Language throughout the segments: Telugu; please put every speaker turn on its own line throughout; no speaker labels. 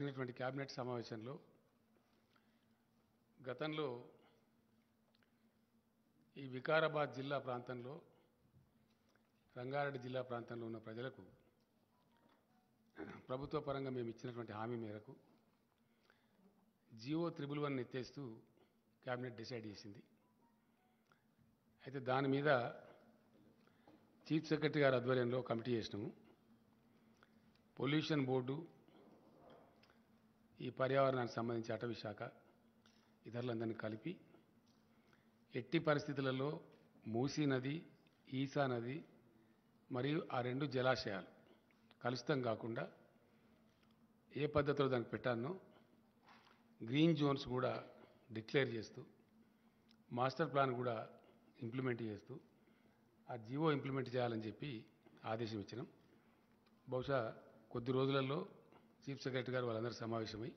జరిగినటువంటి కేబినెట్ సమావేశంలో గతంలో ఈ వికారాబాద్ జిల్లా ప్రాంతంలో రంగారెడ్డి జిల్లా ప్రాంతంలో ఉన్న ప్రజలకు ప్రభుత్వ పరంగా మేము ఇచ్చినటువంటి హామీ మేరకు జియో 111 ఎత్తేస్తూ కేబినెట్ డిసైడ్ చేసింది. అయితే దాని మీద చీఫ్ సెక్రటరీ గారి ఆధ్వర్యంలో కమిటీ చేసినాము. పొల్యూషన్ బోర్డు, ఈ పర్యావరణానికి సంబంధించి అటవీ శాఖ ఇతరులందరినీ కలిపి ఎట్టి పరిస్థితులలో మూసీ నది, ఈసా నది మరియు ఆ రెండు జలాశయాలు కలుషితం కాకుండా ఏ పద్ధతిలో దానికి పెట్టానో గ్రీన్ జోన్స్ కూడా డిక్లేర్ చేస్తూ మాస్టర్ ప్లాన్ కూడా ఇంప్లిమెంట్ చేస్తూ ఆ జియో ఇంప్లిమెంట్ చేయాలని చెప్పి ఆదేశం ఇచ్చినాం. బహుశా కొద్ది రోజులలో చీఫ్ సెక్రటరీ గారు వాళ్ళందరూ సమావేశమై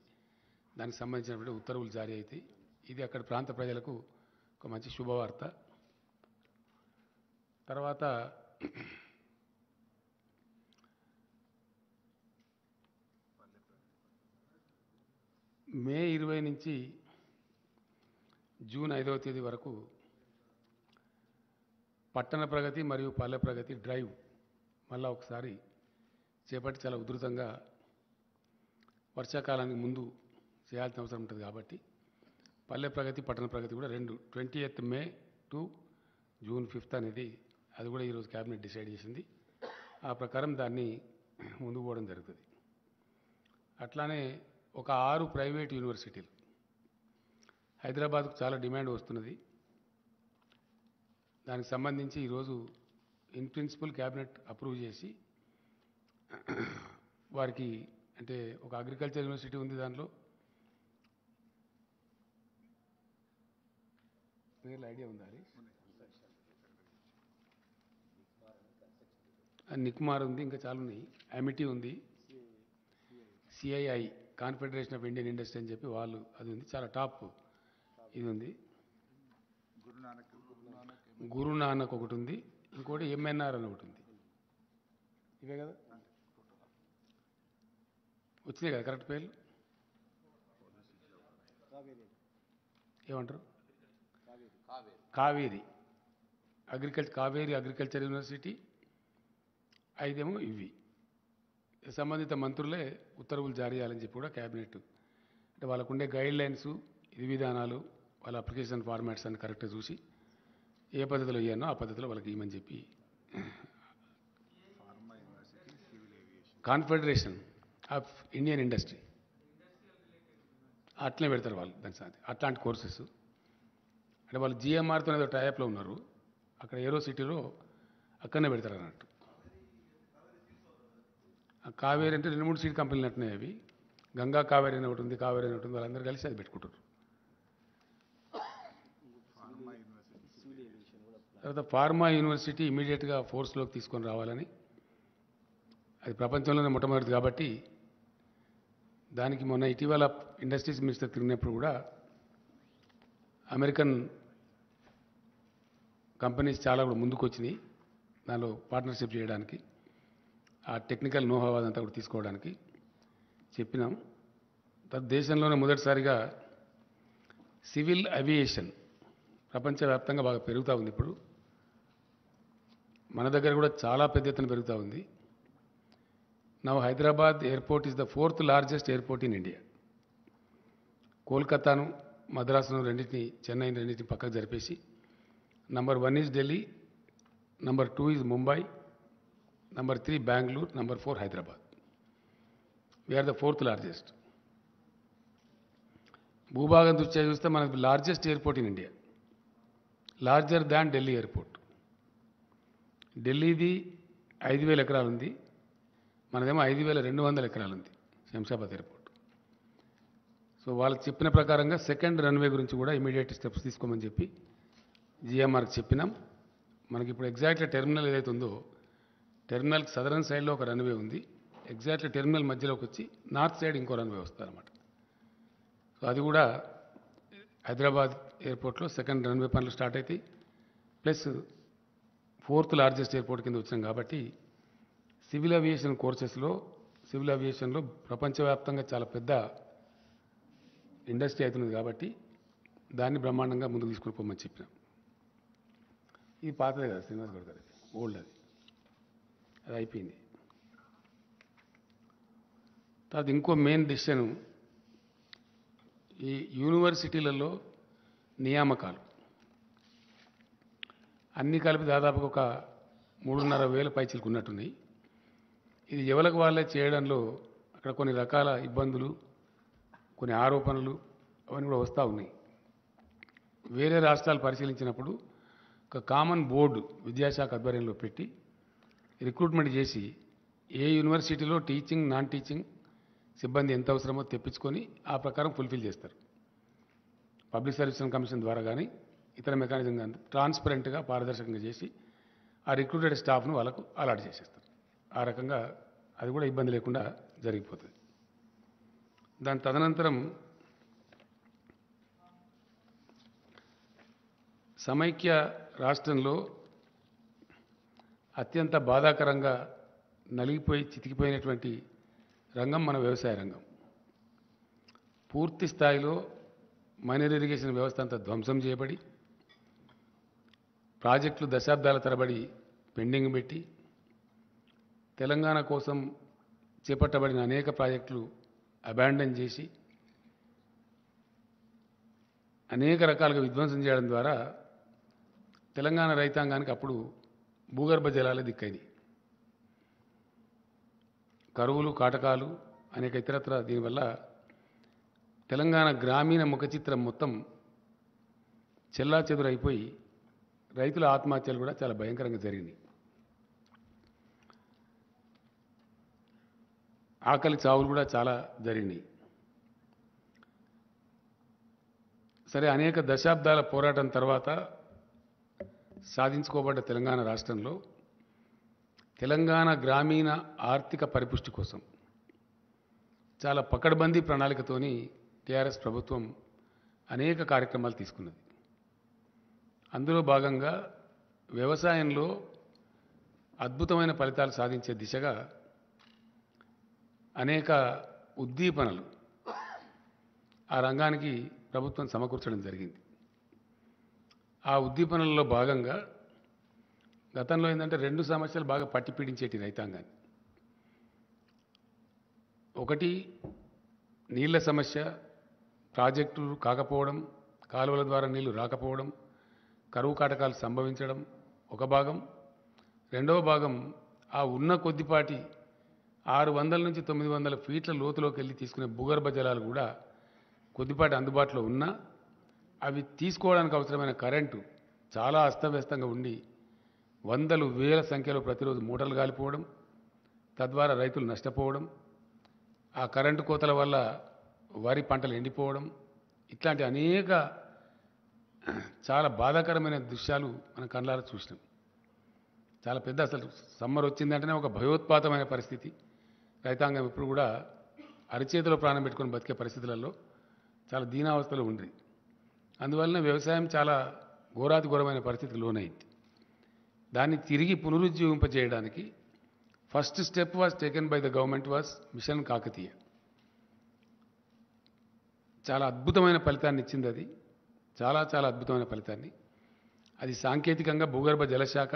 దానికి సంబంధించినటువంటి ఉత్తర్వులు జారీ అవుతాయి. ఇది అక్కడ ప్రాంత ప్రజలకు ఒక మంచి శుభవార్త. తర్వాత మే 20 నుంచి జూన్ 5వ తేదీ వరకు పట్టణ ప్రగతి మరియు పల్లె ప్రగతి డ్రైవ్ మళ్ళా ఒకసారి చేపట్టి చాలా ఉధృతంగా వర్షాకాలానికి ముందు చేయాల్సిన అవసరం ఉంటుంది కాబట్టి పల్లె ప్రగతి పట్టణ ప్రగతి కూడా 20th May to June 5th అనేది అది కూడా ఈరోజు క్యాబినెట్ డిసైడ్ చేసింది. ఆ ప్రకారం దాన్ని ముందుకు పోవడం జరుగుతుంది. అట్లానే ఒక 6 ప్రైవేట్ యూనివర్సిటీలు హైదరాబాద్కు చాలా డిమాండ్ వస్తున్నది. దానికి సంబంధించి ఈరోజు ఇన్ ప్రిన్సిపల్ క్యాబినెట్ అప్రూవ్ చేసి వారికి అంటే ఒక అగ్రికల్చర్ యూనివర్సిటీ ఉంది, దాంట్లో పేర్లు ఐడియా ఉందా? నిక్మార్ ఉంది, ఇంకా చాలా ఉన్నాయి. అమిటీ ఉంది, CII confederation of Indian industry అని చెప్పి వాళ్ళు అది ఉంది, చాలా టాప్ ఇది ఉంది. గురునానక్ ఒకటి ఉంది, ఇంకోటి ఎంఎన్ఆర్ అని ఒకటి ఉంది. ఇవే కదా వచ్చినాయి కదా కరెక్ట్ పేర్లు? ఏమంటారు? Kaveri Kaveri agriculture university. 5 ఏమో ఇవి. సంబంధిత మంత్రులే ఉత్తర్వులు జారీ చేయాలని చెప్పి కూడా క్యాబినెట్ అంటే వాళ్ళకు ఉండే గైడ్ లైన్స్, విధి విధానాలు, వాళ్ళ అప్లికేషన్ ఫార్మాట్స్ అన్ని కరెక్ట్గా చూసి ఏ పద్ధతిలో ఇవ్వనో ఆ పద్ధతిలో వాళ్ళకి ఇవ్వమని చెప్పి కాన్ఫెడరేషన్ ఆఫ్ ఇండియన్ ఇండస్ట్రీ అట్లనే పెడతారు వాళ్ళు. దాని సార్ అట్లాంటి కోర్సెస్ అంటే వాళ్ళు జిఎంఆర్తో ఏదో టైప్లో ఉన్నారు, అక్కడ ఏరో సిటీలో అక్కడనే పెడతారు అన్నట్టు. కావేరీ అంటే 2-3 సీడ్ కంపెనీలు అంటున్నాయి. అవి గంగా కావేరీ అని ఒకటి ఉంది, కావేరీ అని ఒకటి ఉంది, వాళ్ళందరూ కలిసి అది పెట్టుకుంటారు. తర్వాత ఫార్మా యూనివర్సిటీ ఇమీడియట్గా ఫోర్స్లోకి తీసుకొని రావాలని, అది ప్రపంచంలోనే మొట్టమొదటిది కాబట్టి దానికి మొన్న ఇటీవల ఇండస్ట్రీస్ మినిస్టర్ తిరిగినప్పుడు కూడా అమెరికన్ కంపెనీస్ చాలా కూడా ముందుకు వచ్చినాయి దానిలో పార్ట్నర్షిప్ చేయడానికి, ఆ టెక్నికల్ నోహా అదంతా కూడా తీసుకోవడానికి చెప్పినాం. దేశంలోనే మొదటిసారిగా సివిల్ అవియేషన్ ప్రపంచవ్యాప్తంగా బాగా పెరుగుతూ ఉంది. ఇప్పుడు మన దగ్గర కూడా చాలా పెద్ద ఎత్తున పెరుగుతూ ఉంది. Now Hyderabad airport is the 4th largest airport in India. కోల్కతాను, మద్రాసును రెండింటిని, చెన్నైని రెండింటిని పక్కకు జరిపేసి number 1 is Delhi, number 2 is Mumbai, number 3 Bengaluru, number 4 Hyderabad. We are the 4th largest. భూభాగం దృష్ట్యా చూస్తే మనకు largest airport in India, larger than Delhi airport. ఢిల్లీది 5,000 ఎకరాలు ఉంది, మనదేమో 5,200 ఎకరాలు ఉంది శంషాబాద్ ఎయిర్పోర్ట్. సో వాళ్ళకి చెప్పిన ప్రకారంగా సెకండ్ రన్వే గురించి కూడా ఇమీడియట్ స్టెప్స్ తీసుకోమని చెప్పి జిఎంఆర్కి చెప్పినాం. మనకి ఇప్పుడు ఎగ్జాక్ట్లీ టెర్మినల్ ఏదైతే ఉందో టెర్మినల్కి సదరన్ సైడ్లో ఒక రన్వే ఉంది, ఎగ్జాక్ట్లీ టెర్మినల్ మధ్యలోకి వచ్చి నార్త్ సైడ్ ఇంకో రన్వే వస్తుంది అనమాట. సో అది కూడా హైదరాబాద్ ఎయిర్పోర్ట్లో సెకండ్ రన్వే పనులు స్టార్ట్ అవుతాయి. ప్లస్ 4th లార్జెస్ట్ ఎయిర్పోర్ట్ కింద వచ్చినాం కాబట్టి సివిల్ అవియేషన్ కోర్సెస్లో సివిల్ ఏవియేషన్లో ప్రపంచవ్యాప్తంగా చాలా పెద్ద ఇండస్ట్రీ అవుతున్నది కాబట్టి దాన్ని బ్రహ్మాండంగా ముందుకు తీసుకుని పోమని చెప్పినాం. ఇది పాతదే కదా శ్రీనివాస్ గౌడ్ గారి, ఓల్డ్ అది అయిపోయింది. తర్వాత ఇంకో మెయిన్ డిసిషన్ ఈ యూనివర్సిటీలలో నియామకాలు అన్నీ కలిపి దాదాపుగా ఒక 3,500 పైచీలకు ఉన్నట్టున్నాయి. ఇది ఎవరికి వాళ్ళే చేయడంలో అక్కడ కొన్ని రకాల ఇబ్బందులు, కొన్ని ఆరోపణలు అవన్నీ కూడా వస్తూ ఉన్నాయి. వేరే రాష్ట్రాలు పరిశీలించినప్పుడు ఒక కామన్ బోర్డు విద్యాశాఖ ఆధ్వర్యంలో పెట్టి రిక్రూట్మెంట్ చేసి ఏ యూనివర్సిటీలో టీచింగ్ నాన్ టీచింగ్ సిబ్బంది ఎంత అవసరమో తెప్పించుకొని ఆ ప్రకారం ఫుల్ఫిల్ చేస్తారు. పబ్లిక్ సర్వీస్ కమిషన్ ద్వారా కానీ ఇతర మెకానిజం కానీ ట్రాన్స్పరెంట్గా పారదర్శకంగా చేసి ఆ రిక్రూటెడ్ స్టాఫ్ను వాళ్ళకు అలాట్ చేసేస్తారు. ఆ రకంగా అది కూడా ఇబ్బంది లేకుండా జరిగిపోతుంది. దాని తదనంతరం సమైక్య రాష్ట్రంలో అత్యంత బాధాకరంగా నలిగిపోయి చితికిపోయినటువంటి రంగం మన వ్యవసాయ రంగం. పూర్తి స్థాయిలో మైనర్ ఇరిగేషన్ వ్యవస్థ అంతా ధ్వంసం చేయబడి ప్రాజెక్టులు దశాబ్దాల తరబడి పెండింగ్ పెట్టి తెలంగాణ కోసం చేపట్టబడిన అనేక ప్రాజెక్టులు అబాండన్ చేసి అనేక రకాలుగా విధ్వంసం చేయడం ద్వారా తెలంగాణ రైతాంగానికి అప్పుడు భూగర్భ జలాలే దిక్కైనవి. కరువులు, కాటకాలు, అనేక ఇతరత్ర దీనివల్ల తెలంగాణ గ్రామీణ ముఖ చిత్రం మొత్తం చెల్లాచెదురైపోయి రైతుల ఆత్మహత్యలు కూడా చాలా భయంకరంగా జరిగినాయి. ఆకలి చావులు కూడా చాలా జరిగినాయి. సరే, అనేక దశాబ్దాల పోరాటం తర్వాత సాధించుకోబడ్డ తెలంగాణ రాష్ట్రంలో తెలంగాణ గ్రామీణ ఆర్థిక పరిపుష్టి కోసం చాలా పకడ్బందీ ప్రణాళికతోని టీఆర్ఎస్ ప్రభుత్వం అనేక కార్యక్రమాలు తీసుకున్నది. అందులో భాగంగా వ్యవసాయంలో అద్భుతమైన ఫలితాలు సాధించే దిశగా అనేక ఉద్దీపనలు ఆ రంగానికి ప్రభుత్వం సమకూర్చడం జరిగింది. ఆ ఉద్దీపనలలో భాగంగా గతంలో ఏంటంటే 2 సమస్యలు బాగా పట్టిపీడించేటి రైతాంగాన్ని. ఒకటి నీళ్ల సమస్య, ప్రాజెక్టులు కాకపోవడం, కాలువల ద్వారా నీళ్లు రాకపోవడం, కరువు కాటకాలు సంభవించడం ఒక భాగం. రెండవ భాగం ఆ ఉన్న కొద్దిపాటి 600 నుంచి 900 ఫీట్ల లోతులోకి వెళ్ళి తీసుకునే భూగర్భ జలాలు కూడా కొద్దిపాటి అందుబాటులో ఉన్నా అవి తీసుకోవడానికి అవసరమైన కరెంటు చాలా అస్తవ్యస్తంగా ఉండి వందలు వేల సంఖ్యలో ప్రతిరోజు మూటలు కాలిపోవడం, తద్వారా రైతులు నష్టపోవడం, ఆ కరెంటు కోతల వల్ల వరి పంటలు ఎండిపోవడం, ఇట్లాంటి అనేక చాలా బాధాకరమైన దృశ్యాలు మనం కళ్ళారా చూసినాం. చాలా పెద్ద, అసలు సమ్మర్ వచ్చిందంటేనే ఒక భయోత్పాతమైన పరిస్థితి. రైతాంగం ఇప్పుడు కూడా అరిచేతిలో ప్రాణం పెట్టుకొని బతికే పరిస్థితులలో చాలా దీనావస్థలో ఉంది. అందువలన వ్యవసాయం చాలా ఘోరాతి ఘోరమైన పరిస్థితికి లోనైంది. దాన్ని తిరిగి పునరుజ్జీవింపజేయడానికి first step was taken by the government was mission Kakatiya. చాలా అద్భుతమైన ఫలితాన్ని ఇచ్చింది అది, చాలా చాలా అద్భుతమైన ఫలితాన్ని. అది సాంకేతికంగా భూగర్భ జలశాఖ,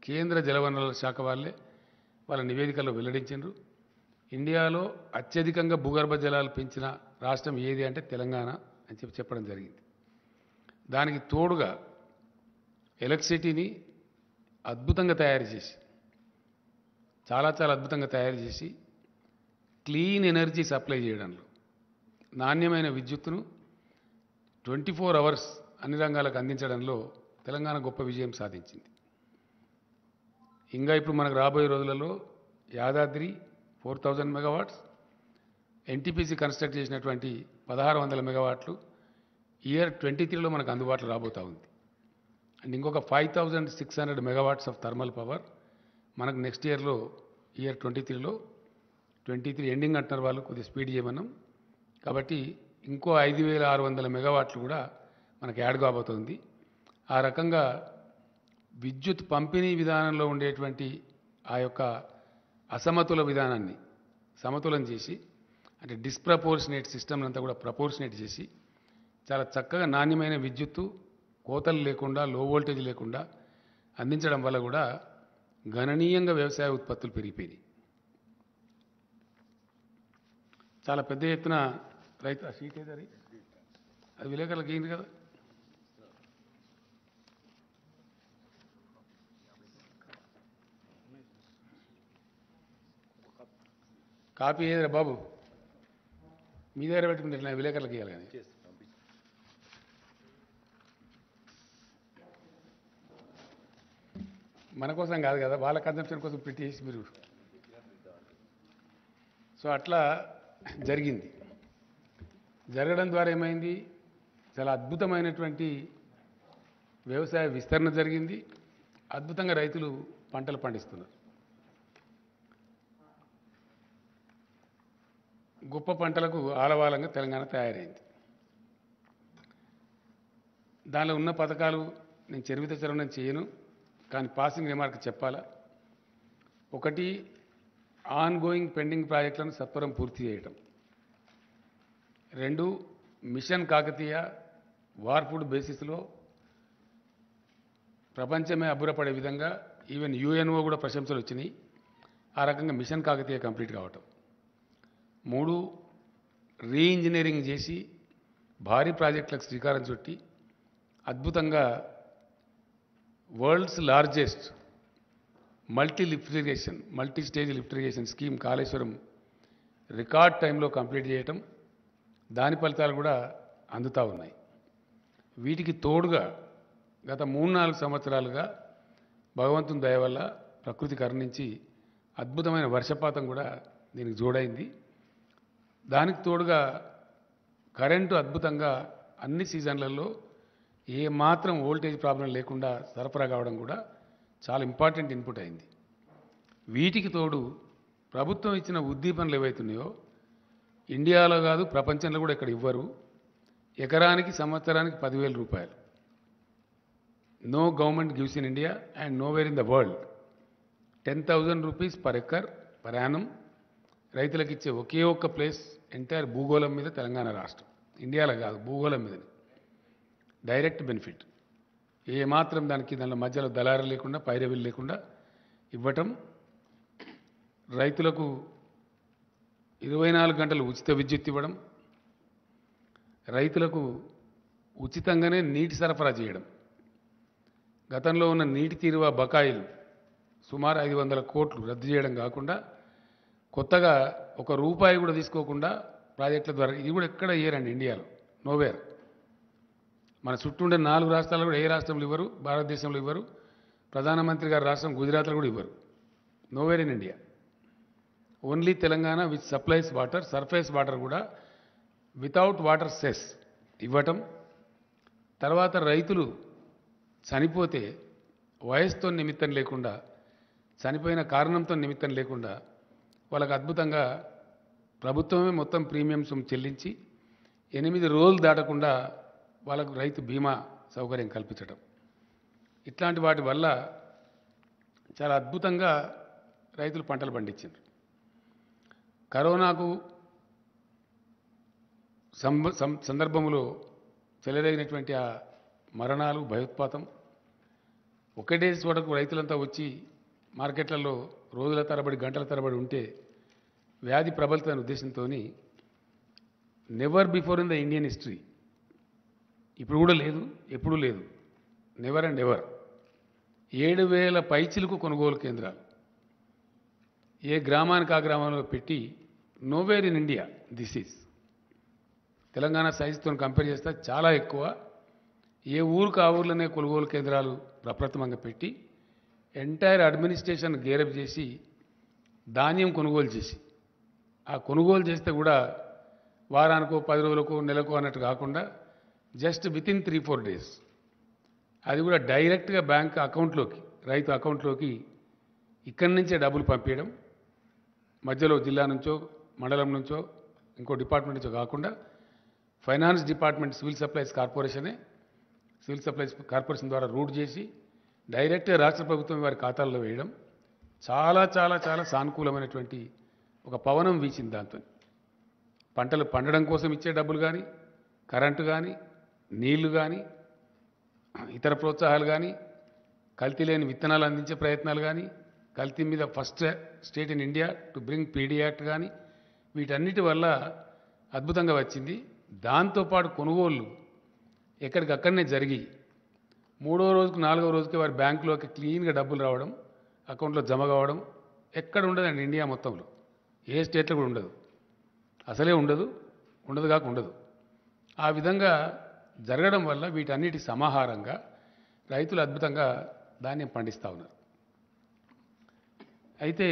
కేంద్ర జలవనరుల శాఖ వాళ్ళ నివేదికల్లో వెల్లడించారు. ఇండియాలో అత్యధికంగా భూగర్భ జలాలు పెంచిన రాష్ట్రం ఏది అంటే తెలంగాణ అని చెప్పడం జరిగింది. దానికి తోడుగా ఎలక్ట్రిసిటీని అద్భుతంగా తయారు చేసి, చాలా చాలా అద్భుతంగా తయారు చేసి క్లీన్ ఎనర్జీ సప్లై చేయడంలో, నాణ్యమైన విద్యుత్తును 24 అవర్స్ అన్ని రంగాలకు అందించడంలో తెలంగాణ గొప్ప విజయం సాధించింది. ఇంకా ఇప్పుడు మనకు రాబోయే రోజులలో యాదాద్రి 4000 మెగావాట్స్, ఎన్టీపీసీ కన్స్ట్రక్ట్ చేసినటువంటి 1600 మెగావాట్లు ఇయర్ 23లో మనకు అందుబాటులో రాబోతూ ఉంది. అండ్ ఇంకొక 5600 మెగావాట్స్ ఆఫ్ థర్మల్ పవర్ మనకు నెక్స్ట్ ఇయర్లో, ఇయర్ 23లో, 23 ఎండింగ్ అంటున్నారు వాళ్ళు, కొద్దిగా స్పీడ్ చేయమన్నాం కాబట్టి ఇంకో 5600 మెగావాట్లు కూడా మనకు యాడ్ కాబోతుంది. ఆ రకంగా విద్యుత్ పంపిణీ విధానంలో ఉండేటువంటి ఆ యొక్క అసమతుల విధానాన్ని సమతులం చేసి అంటే డిస్ప్రపోర్షనేట్ సిస్టమ్ అంతా కూడా ప్రపోర్షనేట్ చేసి చాలా చక్కగా నాణ్యమైన విద్యుత్తు కోతలు లేకుండా లో వోల్టేజ్ లేకుండా అందించడం వల్ల కూడా గణనీయంగా వ్యవసాయ ఉత్పత్తులు పెరిగిపోయినాయి. చాలా పెద్ద ఎత్తున రైతు ఆ సీట్ ఏది అది విలేకరులకు ఏంటి కదా కాపీ ఏదిరా బాబు మీ దగ్గర పెట్టుకుంటే విలేకరులకు ఇవ్వాలి కానీ మన కోసం కాదు కదా వాళ్ళ కన్సంప్షన్ కోసం పెట్టేసి మీరు సో అట్లా జరిగింది. జరగడం ద్వారా ఏమైంది చాలా అద్భుతమైనటువంటి వ్యవసాయ విస్తరణ జరిగింది. అద్భుతంగా రైతులు పంటలు పండిస్తున్నారు. గొప్ప పంటలకు ఆలవాలంగా తెలంగాణ తయారైంది. దానిలో ఉన్న పథకాలు నేను చరివిత చరవణం చేయను కానీ పాసింగ్ రిమార్క్ చెప్పాలా. ఒకటి ఆన్ గోయింగ్ పెండింగ్ ప్రాజెక్టులను సత్వరం పూర్తి చేయటం. 2 మిషన్ కాకతీయ వార్పుడ్ బేసిస్లో ప్రపంచమే అబ్బురపడే విధంగా ఈవెన్ యుఎన్ఓ కూడా ప్రశంసలు వచ్చినాయి. ఆ రకంగా మిషన్ కాకతీయ కంప్లీట్ కావటం. 3 రీఇంజనీరింగ్ చేసి భారీ ప్రాజెక్టులకు శ్రీకారం చుట్టి అద్భుతంగా world's largest multi stage lift irrigation scheme Kaleshwaram record టైంలో కంప్లీట్ చేయటం. దాని ఫలితాలు కూడా అందుతూ ఉన్నాయి. వీటికి తోడుగా గత 3-4 సంవత్సరాలుగా భగవంతుని దయ వల్ల ప్రకృతి కరుణించి అద్భుతమైన వర్షపాతం కూడా దీనికి జోడైంది. దానికి తోడుగా కరెంటు అద్భుతంగా అన్ని సీజన్లలో ఏ మాత్రం వోల్టేజ్ ప్రాబ్లం లేకుండా సరఫరా కావడం కూడా చాలా ఇంపార్టెంట్ ఇన్పుట్ అయింది. వీటికి తోడు ప్రభుత్వం ఇచ్చిన ఉద్దీపనలు ఏవైతున్నాయో ఇండియాలో కాదు ప్రపంచంలో కూడా ఇక్కడ ఇవ్వరు. ఎకరానికి సంవత్సరానికి 10,000 రూపాయలు. No government gives in India and nowhere in the world 10,000 rupees per acre per annum రైతులకు ఇచ్చే ఒకే ఒక్క ప్లేస్ ఎంటైర్ భూగోళం మీద తెలంగాణ రాష్ట్రం. ఇండియాలో కాదు భూగోళం మీద డైరెక్ట్ బెనిఫిట్. ఏ మాత్రం దానిలో మధ్యలో దళారు లేకుండా పైరవీలు లేకుండా ఇవ్వటం. రైతులకు 24 గంటలు ఉచిత విద్యుత్ ఇవ్వడం. రైతులకు ఉచితంగానే నీటి సరఫరా చేయడం. గతంలో ఉన్న నీటి తీరువ బకాయిలు సుమారు 500 కోట్లు రద్దు చేయడం కాకుండా కొత్తగా ₹1 కూడా తీసుకోకుండా ప్రాజెక్టుల ద్వారా ఇది కూడా ఎక్కడ ఇయ్యరండి ఇండియాలో నోవేర్. మన చుట్టూ ఉండే 4 రాష్ట్రాలు కూడా ఏ రాష్ట్రంలో ఇవ్వరు, భారతదేశంలో ఇవ్వరు. ప్రధానమంత్రి గారి రాష్ట్రం గుజరాత్లో కూడా ఇవ్వరు. Nowhere in India. Only Telangana which supplies water surface water కూడా వితౌట్ వాటర్ సెస్ ఇవ్వటం. తర్వాత రైతులు చనిపోతే వయసుతో నిమిత్తం లేకుండా చనిపోయిన కారణంతో నిమిత్తం లేకుండా వాళ్ళకు అద్భుతంగా ప్రభుత్వమే మొత్తం ప్రీమియంస్ చెల్లించి 8 రోజులు దాటకుండా వాళ్ళకు రైతు బీమా సౌకర్యం కల్పించడం. ఇట్లాంటి వాటి వల్ల చాలా అద్భుతంగా రైతులు పంటలు పండించారు. కరోనాకు సందర్భంలో చెలరేగినటువంటి ఆ మరణాలు భయోత్పాతం ఒకటే చోటకు రైతులంతా వచ్చి మార్కెట్లలో రోజుల తరబడి గంటల తరబడి ఉంటే వ్యాధి ప్రబలుతున్న ఉద్దేశంతో never before in the Indian history ఇప్పుడు కూడా లేదు ఎప్పుడూ లేదు నెవర్ అండ్ ఎవర్ 7,000 పైచిలకు కొనుగోలు కేంద్రాలు ఏ గ్రామానికి ఆ గ్రామంలో పెట్టి nowhere in India this is Telangana సైజుతో కంపేర్ చేస్తే చాలా ఎక్కువ. ఏ ఊరికి ఆ ఊర్లోనే కొనుగోలు కేంద్రాలు ప్రప్రథమంగా పెట్టి ఎంటైర్ అడ్మినిస్ట్రేషన్ గేరప్ చేసి ధాన్యం కొనుగోలు చేసి ఆ కొనుగోలు చేస్తే కూడా వారానికో 10 రోజులకో నెలకో అన్నట్టు కాకుండా జస్ట్ వితిన్ 3-4 డేస్ అది కూడా డైరెక్ట్గా బ్యాంక్ అకౌంట్లోకి రైతు అకౌంట్లోకి ఇక్కడి నుంచే డబ్బులు పంపించడం. మధ్యలో జిల్లా నుంచో మండలం నుంచో ఇంకో డిపార్ట్మెంట్ నుంచో కాకుండా finance department civil supplies corporation ద్వారా రూట్ చేసి డైరెక్ట్గా రాష్ట్ర ప్రభుత్వం వారి ఖాతాల్లో వేయడం చాలా చాలా చాలా సానుకూలమైనటువంటి ఒక పవనం వీచింది దాంతో. పంటలు పండడం కోసం ఇచ్చే డబ్బులు కానీ, కరెంటు కానీ, నీళ్లు కానీ, ఇతర ప్రోత్సాహాలు కానీ, కల్తీ లేని విత్తనాలు అందించే ప్రయత్నాలు కానీ, కల్తీ మీద first state in India to bring PD act కానీ, వీటన్నిటి వల్ల అద్భుతంగా వచ్చింది. దాంతోపాటు కొనుగోళ్ళు ఎక్కడికక్కడనే జరిగి 3వ రోజుకు 4వ రోజుకి వారి బ్యాంకులోకి క్లీన్గా డబ్బులు రావడం, అకౌంట్లో జమ కావడం ఎక్కడ ఉండదండి ఇండియా మొత్తంలో. ఏ స్టేట్లో కూడా ఉండదు, అసలే ఉండదు, ఉండదు కాక ఉండదు. ఆ విధంగా జరగడం వల్ల వీటన్నిటి సమాహారంగా రైతులు అద్భుతంగా ధాన్యం పండిస్తూ ఉన్నారు. అయితే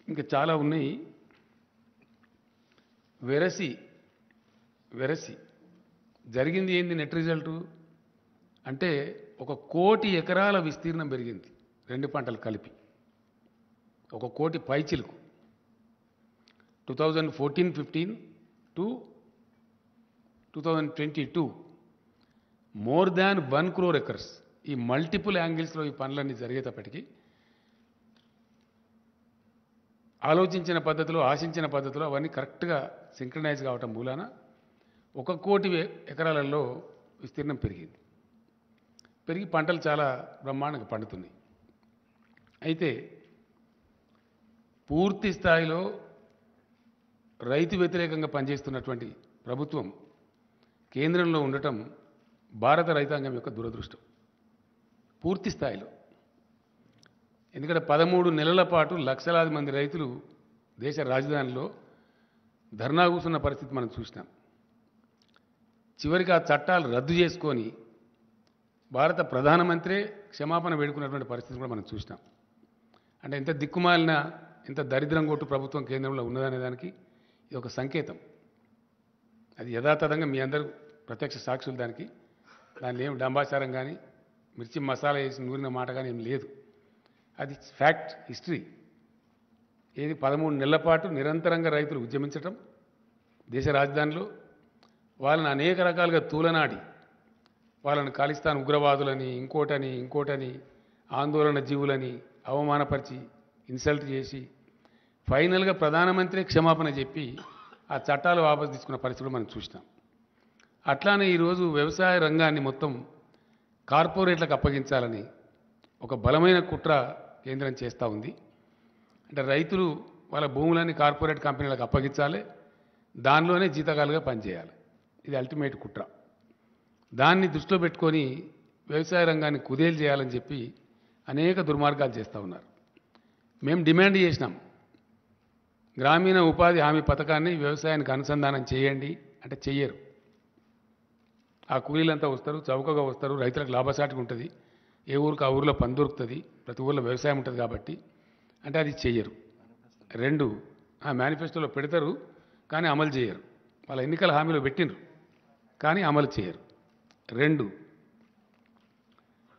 ఇంకా చాలా ఉన్నాయి. వెరసి జరిగింది ఏంది నెట్ రిజల్టు అంటే 1 కోటి ఎకరాల విస్తీర్ణం పెరిగింది 2 పంటలు కలిపి. 1 కోటి పైచిలుకు 2014-15 to 2022 more than 1 crore acres. ఈ మల్టిపుల్ యాంగిల్స్లో ఈ పనులన్నీ జరిగేటప్పటికీ ఆలోచించిన పద్ధతిలో, ఆశించిన పద్ధతిలో అవన్నీ కరెక్ట్గా సింక్రనైజ్ కావటం మూలాన 1 కోటి ఎకరాలలో విస్తీర్ణం పెరిగి పంటలు చాలా బ్రహ్మాండంగా పండుతున్నాయి. అయితే పూర్తి స్థాయిలో రైతు వ్యతిరేకంగా పనిచేస్తున్నటువంటి ప్రభుత్వం కేంద్రంలో ఉండటం భారత రైతాంగం యొక్క దురదృష్టం పూర్తి స్థాయిలో. ఎందుకంటే 13 నెలల పాటు లక్షలాది మంది రైతులు దేశ రాజధానిలో ధర్నా కూర్చున్న పరిస్థితి మనం చూసినాం. చివరికి ఆ చట్టాలు రద్దు చేసుకొని భారత ప్రధానమంత్రే క్షమాపణ వేడుకున్నటువంటి పరిస్థితి కూడా మనం చూసినాం. అంటే ఎంత దిక్కుమాలిన, ఎంత దరిద్రం కొట్టు ప్రభుత్వం కేంద్రంలో ఉన్నదనే దానికి ఇది ఒక సంకేతం. అది యథాతథంగా మీ అందరూ ప్రత్యక్ష సాక్షులు. దానిలో ఏం డంబాచారం కానీ, మిర్చి మసాలా వేసి నూరిన మాట కానీ ఏం లేదు. అది ఫ్యాక్ట్, హిస్టరీ. ఏది 13 నెలల పాటు నిరంతరంగా రైతులు ఉద్యమించటం దేశ రాజధానిలో, వాళ్ళని అనేక రకాలుగా తూలనాడి వాళ్ళని ఖాళిస్తాన్ ఉగ్రవాదులని, ఇంకోటని ఆందోళన జీవులని అవమానపరిచి ఇన్సల్ట్ చేసి ఫైనల్గా ప్రధానమంత్రి క్షమాపణ చెప్పి ఆ చట్టాలు వాపసు తీసుకున్న పరిస్థితులు మనం చూసినాం. అట్లానే ఈరోజు వ్యవసాయ రంగాన్ని మొత్తం కార్పొరేట్లకు అప్పగించాలని ఒక బలమైన కుట్ర కేంద్రం చేస్తూ ఉంది. అంటే రైతులు వాళ్ళ భూములన్నీ కార్పొరేట్ కంపెనీలకు అప్పగించాలి, దానిలోనే జీతకాలుగా పనిచేయాలి. ఇది అల్టిమేట్ కుట్ర. దాన్ని దృష్టిలో పెట్టుకొని వ్యవసాయ రంగాన్ని కుదేలు చేయాలని చెప్పి అనేక దుర్మార్గాలు చేస్తూ ఉన్నారు. మేము డిమాండ్ చేసినాం, గ్రామీణ ఉపాధి హామీ పథకాన్ని వ్యవసాయానికి అనుసంధానం చేయండి అంటే చెయ్యరు. ఆ కూలీలంతా వస్తారు, చౌకగా వస్తారు, రైతులకు లాభసాటిగా ఉంటుంది, ఏ ఊరికి ఆ ఊరిలో పని దొరుకుతుంది, ప్రతి ఊరిలో వ్యవసాయం ఉంటుంది కాబట్టి అంటే అది చెయ్యరు. 2 ఆ మేనిఫెస్టోలో పెడతారు కానీ అమలు చేయరు. వాళ్ళ ఎన్నికల హామీలో పెట్టినరు కానీ అమలు చేయరు. 2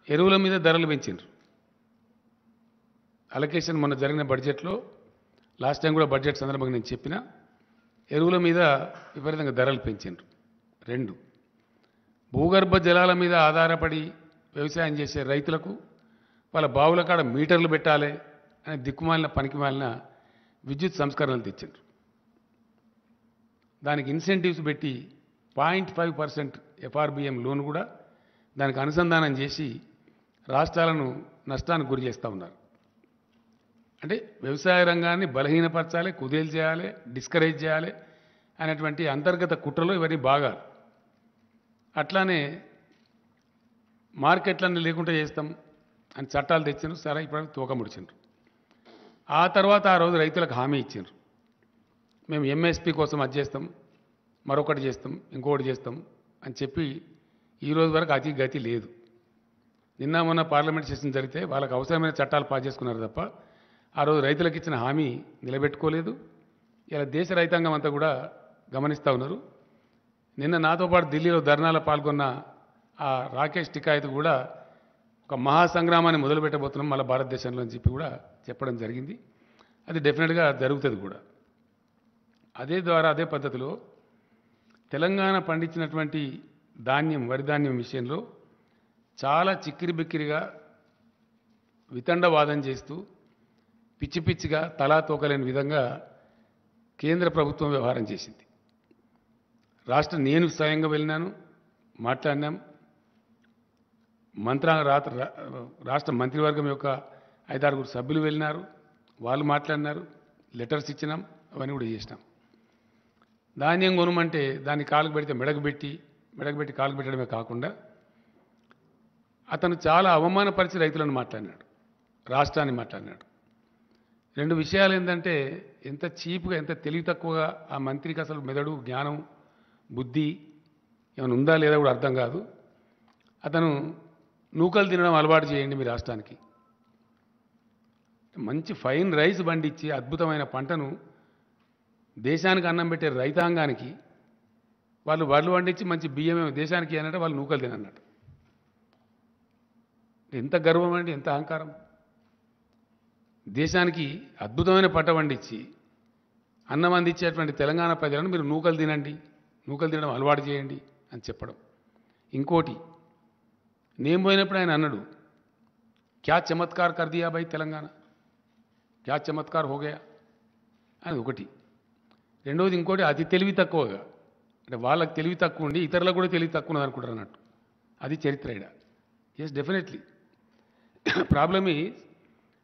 ఎరువుల మీద ధరలు పెంచినారు. అలొకేషన్ మొన్న జరిగిన బడ్జెట్లో, లాస్ట్ టైం కూడా బడ్జెట్ సందర్భంగా నేను చెప్పిన, ఎరువుల మీద విపరీతంగా ధరలు పెంచినారు. 2 భూగర్భ జలాల మీద ఆధారపడి వ్యవసాయం చేసే రైతులకు వాళ్ళ బావుల కాడ మీటర్లు పెట్టాలి అనే దిక్కుమాలిన పనికిమాలిన విద్యుత్ సంస్కరణలు తెచ్చిండ్రు. దానికి ఇన్సెంటివ్స్ పెట్టి 0.5% FRBM లోన్ కూడా దానికి అనుసంధానం చేసి రాష్ట్రాలను నష్టానికి గురి చేస్తూ ఉన్నారు. అంటే వ్యవసాయ రంగాన్ని బలహీనపరచాలి, కుదేలు చేయాలి, డిస్కరేజ్ చేయాలి అనేటువంటి అంతర్గత కుట్రలో ఇవన్నీ బాగా. అట్లానే మార్కెట్లన్నీ లేకుండా చేస్తాం అని చట్టాలు తెచ్చిండ్రు. సరే, ఇప్పుడు తోక ముడిచిండ్రు. ఆ తర్వాత ఆ రోజు రైతులకు హామీ ఇచ్చిండ్రు, మేము MSP కోసం అది చేస్తాం, మరొకటి చేస్తాం, ఇంకొకటి చేస్తాం అని చెప్పి ఈరోజు వరకు అతి గతి లేదు. నిన్న మొన్న పార్లమెంట్ సెషన్ జరిగితే వాళ్ళకి అవసరమైన చట్టాలు పాస్ చేసుకున్నారు తప్ప ఆ రోజు రైతులకు ఇచ్చిన హామీ నిలబెట్టుకోలేదు. ఇలా దేశ రైతాంగం అంతా కూడా గమనిస్తూ ఉన్నారు. నిన్న నాతో పాటు ఢిల్లీలో ధర్నాలో పాల్గొన్న ఆ రాకేష్ టికాయత్ కూడా ఒక మహాసంగ్రామాన్ని మొదలుపెట్టబోతున్నాం మళ్ళీ భారతదేశంలో అని చెప్పి కూడా చెప్పడం జరిగింది. అది డెఫినెట్గా జరుగుతుంది కూడా. అదే పద్ధతిలో తెలంగాణ పండించినటువంటి ధాన్యం, వరి ధాన్యం విషయంలో చాలా చిక్కిరి బిక్కిరిగా వితండవాదం చేస్తూ పిచ్చి పిచ్చిగా తలా తోకలేని విధంగా కేంద్ర ప్రభుత్వం వ్యవహారం చేసింది. నేను స్వయంగా వెళ్ళినాను, మాట్లాడినాం. రాష్ట్ర మంత్రివర్గం యొక్క 5-6 సభ్యులు వెళ్ళినారు, వాళ్ళు మాట్లాడినారు, లెటర్స్ ఇచ్చినాం, అవన్నీ కూడా చేసినాం. ధాన్యం కొనమంటే దాన్ని కాలుకు పెడితే మెడకు పెట్టి కాలుకు పెట్టడమే కాకుండా అతను చాలా అవమానపరిచి రైతులను మాట్లాడినాడు, రాష్ట్రాన్ని మాట్లాడినాడు. 2 విషయాలు ఏంటంటే ఎంత చీప్గా, ఎంత తెలివి తక్కువగా ఆ మంత్రికి అసలు మెదడు, జ్ఞానం, బుద్ధి ఏమైనా ఉందా లేదా కూడా అర్థం కాదు. అతను నూకలు తినడం అలవాటు చేయండి మీ రాష్ట్రానికి. మంచి ఫైన్ రైస్ పండించి అద్భుతమైన పంటను దేశానికి అన్నం పెట్టే రైతాంగానికి వాళ్ళు వడ్లు పండించి మంచి బియ్యమే దేశానికి అన్నట్టు వాళ్ళు నూకలు తినన్నట్టు. ఎంత గర్వం అండి, ఎంత అహంకారం. దేశానికి అద్భుతమైన పంట పండించి అన్నం అందించేటువంటి తెలంగాణ ప్రజలను మీరు నూకలు తినడం అలవాటు చేయండి అని చెప్పడం. ఇంకోటి, నేను పోయినప్పుడు ఆయన అన్నాడు, క్యా చమత్కార్ కర్ దియా భాయ్ తెలంగాణ, క్యా చమత్కార్ హోగయా అని ఒకటి. రెండవది ఇంకోటి, అతి తెలివి తక్కువగా, అంటే వాళ్ళకి తెలివి తక్కువ ఉండి ఇతరులకు కూడా తెలివి తక్కువ ఉన్నది అనుకుంటారు అన్నట్టు. అది చరిత్ర ఇడ. ఎస్, డెఫినెట్లీ ప్రాబ్లమ్ ఈజ్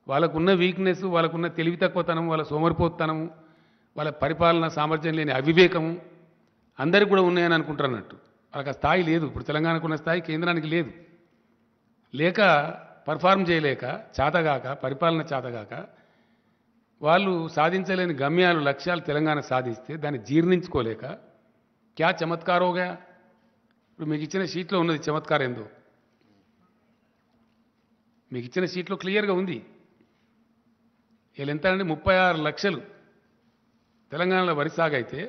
వాళ్ళకున్న వీక్నెస్, వాళ్ళకున్న తెలివి తక్కువతనం, వాళ్ళ సోమరిపోతనము, వాళ్ళ పరిపాలన సామర్థ్యం లేని అవివేకము అందరికి కూడా ఉన్నాయని అనుకుంటారు అన్నట్టు. వాళ్ళకి ఆ స్థాయి లేదు. ఇప్పుడు తెలంగాణకు ఉన్న స్థాయి కేంద్రానికి లేదు. లేక పర్ఫార్మ్ చేయలేక, చేతగాక, పరిపాలన చేతగాక వాళ్ళు సాధించలేని గమ్యాలు, లక్ష్యాలు తెలంగాణ సాధిస్తే దాన్ని జీర్ణించుకోలేక క్యా చమత్కారోగా. ఇప్పుడు మీకు ఇచ్చిన షీట్లో ఉన్నది చమత్కారం ఏందో, మీకు ఇచ్చిన షీట్లో క్లియర్గా ఉంది. వీళ్ళు ఎంత అంటే 36 లక్షలు తెలంగాణలో వరి సాగైతే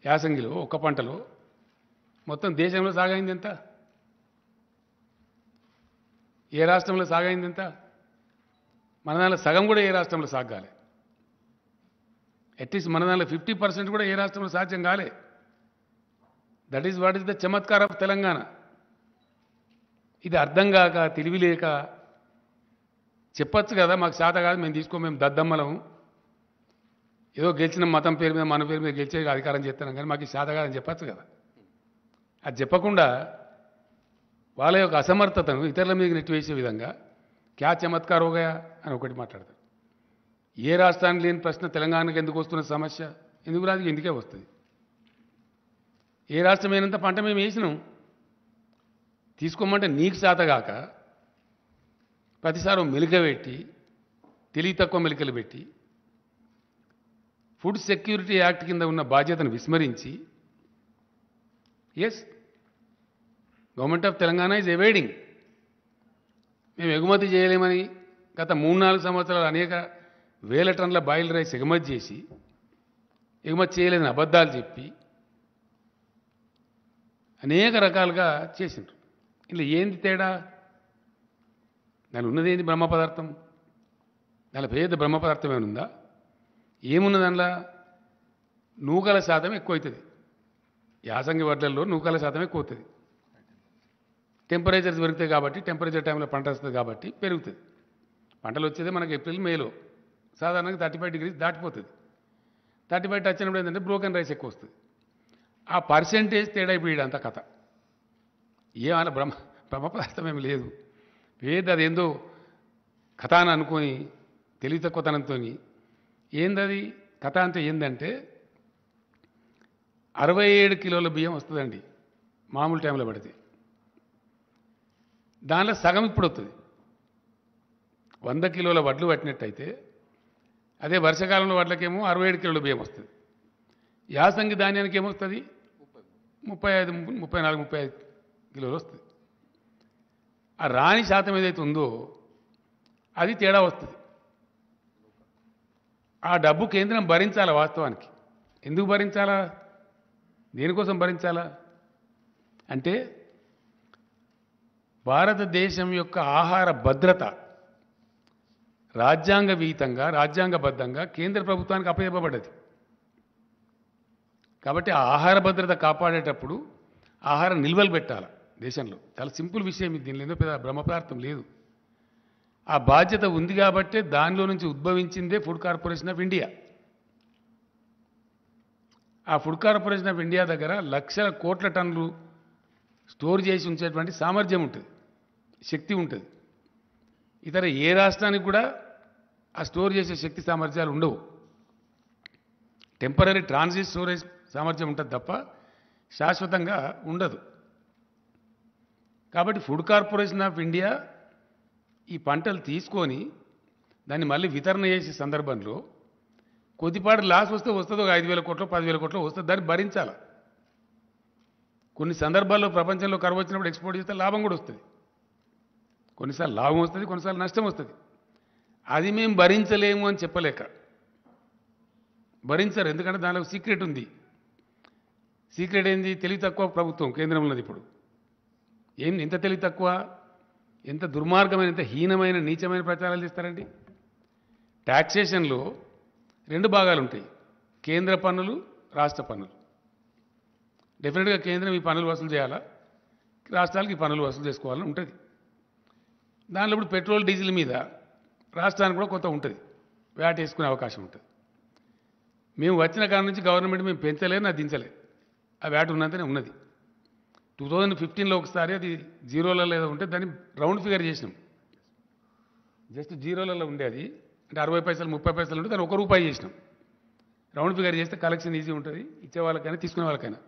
యాసంగిలో ఒక్క పంటలో మొత్తం దేశంలో సాగైంది ఎంత? ఏ రాష్ట్రంలో సాగైంది ఎంత? మన దానిలో సగం కూడా ఏ రాష్ట్రంలో సాగాలి. అట్లీస్ట్ మన దానిలో 50% కూడా ఏ రాష్ట్రంలో సాధ్యం కాలే. That is what is the Chamatkar of Telangana. ఇది అర్థం కాక, తెలివి లేక చెప్పచ్చు కదా, మాకు శాత కాదు, మేము దద్దమ్మలం, ఏదో గెలిచిన మతం పేరు మీద, మన పేరు మీద గెలిచే అధికారం చేస్తున్నాం, కానీ మాకు శాత కాదని చెప్పచ్చు కదా. అది చెప్పకుండా వాళ్ళ యొక్క అసమర్థతను ఇతరుల మీద నెట్టివేసే విధంగా క్యా చమత్కార్ హోగయా అని ఒకటి మాట్లాడతారు. ఏ రాష్ట్రానికి లేని ప్రశ్న తెలంగాణకు ఎందుకు వస్తున్న సమస్య? ఎందుకు రాదు? ఎందుకే వస్తుంది. ఏ రాష్ట్రం అయినంత పంట మేము వేసినాం, తీసుకోమంటే నీకు శాతగాక ప్రతిసారి మెలిక పెట్టి, తెలివి తక్కువ మెలికలు పెట్టి, ఫుడ్ సెక్యూరిటీ యాక్ట్ కింద ఉన్న బాధ్యతను విస్మరించి, yes, government of Telangana is avoiding. మేము ఎగుమతి చేయలేమని గత 3-4 సంవత్సరాలు అనేక వేల టన్నుల బాయిల్ రైస్ ఎగుమతి చేసి, ఎగుమతి చేయలేదని అబద్ధాలు చెప్పి అనేక రకాలుగా చేసిండ్రు. ఇలా ఏంది తేడా? దాని ఉన్నది ఏంది? బ్రహ్మ పదార్థం. దానిలో పేద బ్రహ్మ పదార్థం ఏమైనా ఉందా? ఏమున్నది దానిలో? నూకల శాతం ఎక్కువ అవుతుంది. యాసంగి వడ్లల్లో నూకల శాతం ఎక్కువ అవుతుంది. టెంపరేచర్స్ పెరుగుతాయి కాబట్టి, టెంపరేచర్ టైంలో పంట వస్తుంది కాబట్టి పెరుగుతుంది. పంటలు వచ్చేది మనకి ఏప్రిల్ మేలో, సాధారణంగా 35 degrees దాటిపోతుంది. 35 టచ్ అయినప్పుడు ఏంటంటే బ్రోకెన్ రైస్ ఎక్కువ వస్తుంది. ఆ పర్సెంటేజ్ తేడా ఇప్పుడు అంత కథ. ఏమైనా బ్రహ్మ పదార్థం ఏమి లేదు. అదేందో కథ అని అనుకొని తెలివి తక్కువతనంతో ఏందది కథ అంటే ఏంటంటే 67 కిలోల బియ్యం వస్తుందండి మామూలు టైంలో పడితే. దానిలో సగం ఇప్పుడు వస్తుంది. 100 కిలోల వడ్లు పట్టినట్టయితే అదే వర్షాకాలంలో వడ్లకేమో 67 కిలోల బియ్యం వస్తుంది. యాసంగి ధాన్యానికి ఏమొస్తుంది? 34-35 కిలోలు వస్తుంది. ఆ రాణి శాతం ఏదైతే ఉందో అది తేడా వస్తుంది. ఆ డబ్బు కేంద్రం భరించాలా? వాస్తవానికి ఎందుకు భరించాలా? దేనికోసం భరించాలా అంటే భారతదేశం యొక్క ఆహార భద్రత రాజ్యాంగవిహితంగా, రాజ్యాంగబద్ధంగా కేంద్ర ప్రభుత్వానికి అప్పచెప్పబడ్డది. కాబట్టి ఆ ఆహార భద్రత కాపాడేటప్పుడు ఆహార నిల్వలు పెట్టాలి దేశంలో. చాలా సింపుల్ విషయం ఇది. దీనిలో ఏదో పెద్ద బ్రహ్మ పదార్థం లేదు. ఆ బాధ్యత ఉంది కాబట్టే దానిలో నుంచి ఉద్భవించిందే ఫుడ్ కార్పొరేషన్ ఆఫ్ ఇండియా. ఆ ఫుడ్ కార్పొరేషన్ ఆఫ్ ఇండియా దగ్గర లక్షల కోట్ల టన్నులు స్టోర్ చేసి ఉంచేటువంటి సామర్థ్యం ఉంటుంది, శక్తి ఉంటుంది. ఇతర ఏ రాష్ట్రానికి కూడా ఆ స్టోర్ చేసే శక్తి సామర్థ్యాలు ఉండవు. టెంపరీ ట్రాన్సిట్ స్టోరేజ్ సామర్థ్యం ఉంటుంది తప్ప శాశ్వతంగా ఉండదు. కాబట్టి ఫుడ్ కార్పొరేషన్ ఆఫ్ ఇండియా ఈ పంటలు తీసుకొని దాన్ని మళ్ళీ వితరణ చేసే సందర్భంలో కొద్దిపాటి లాస్ వస్తే వస్తుంది, ఒక 5,000 కోట్లు 10,000 కోట్లు వస్తుంది, దాన్ని భరించాలి. కొన్ని సందర్భాల్లో ప్రపంచంలో కరువు వచ్చినప్పుడు ఎక్స్పోర్ట్ చేస్తే లాభం కూడా వస్తుంది. కొన్నిసార్లు లాభం వస్తుంది, కొన్నిసార్లు నష్టం వస్తుంది. అది మేము భరించలేము అని చెప్పలేక భరించరు. ఎందుకంటే దానిలో సీక్రెట్ ఉంది. సీక్రెట్ ఏంది? తెలివి తక్కువ ప్రభుత్వం కేంద్రంలోది. ఇప్పుడు ఏం ఎంత తెలివి తక్కువ, ఎంత దుర్మార్గమైన, ఎంత హీనమైన నీచమైన ప్రచారాలు చేస్తారండి. ట్యాక్సేషన్లో 2 భాగాలు ఉంటాయి, కేంద్ర పన్నులు, రాష్ట్ర పన్నులు. డెఫినెట్గా కేంద్రం ఈ పన్నులు వసూలు చేయాలా, రాష్ట్రాలకు ఈ పన్నులు వసూలు చేసుకోవాలని ఉంటుంది. దానిలో ఇప్పుడు పెట్రోల్ డీజిల్ మీద రాష్ట్రానికి కూడా కొంత ఉంటుంది, వ్యాట్ వేసుకునే అవకాశం ఉంటుంది. మేము వచ్చిన కారణం నుంచి గవర్నమెంట్ మేము పెంచలేదు, అది దించలేదు. ఆ వ్యాట్ ఉన్నంతనే ఉన్నది. 2015లో ఒకసారి అది జీరోలలో ఏదో ఉంటే దాన్ని రౌండ్ ఫిగర్ చేసినాం. జస్ట్ జీరోలలో ఉండేది, అంటే 60 పైసలు 30 పైసలు ఉంటే దాన్ని ₹1 చేసినాం. రౌండ్ ఫిగర్ చేస్తే కలెక్షన్ ఈజీ ఉంటుంది, ఇచ్చే వాళ్ళకైనా తీసుకునే వాళ్ళకైనా.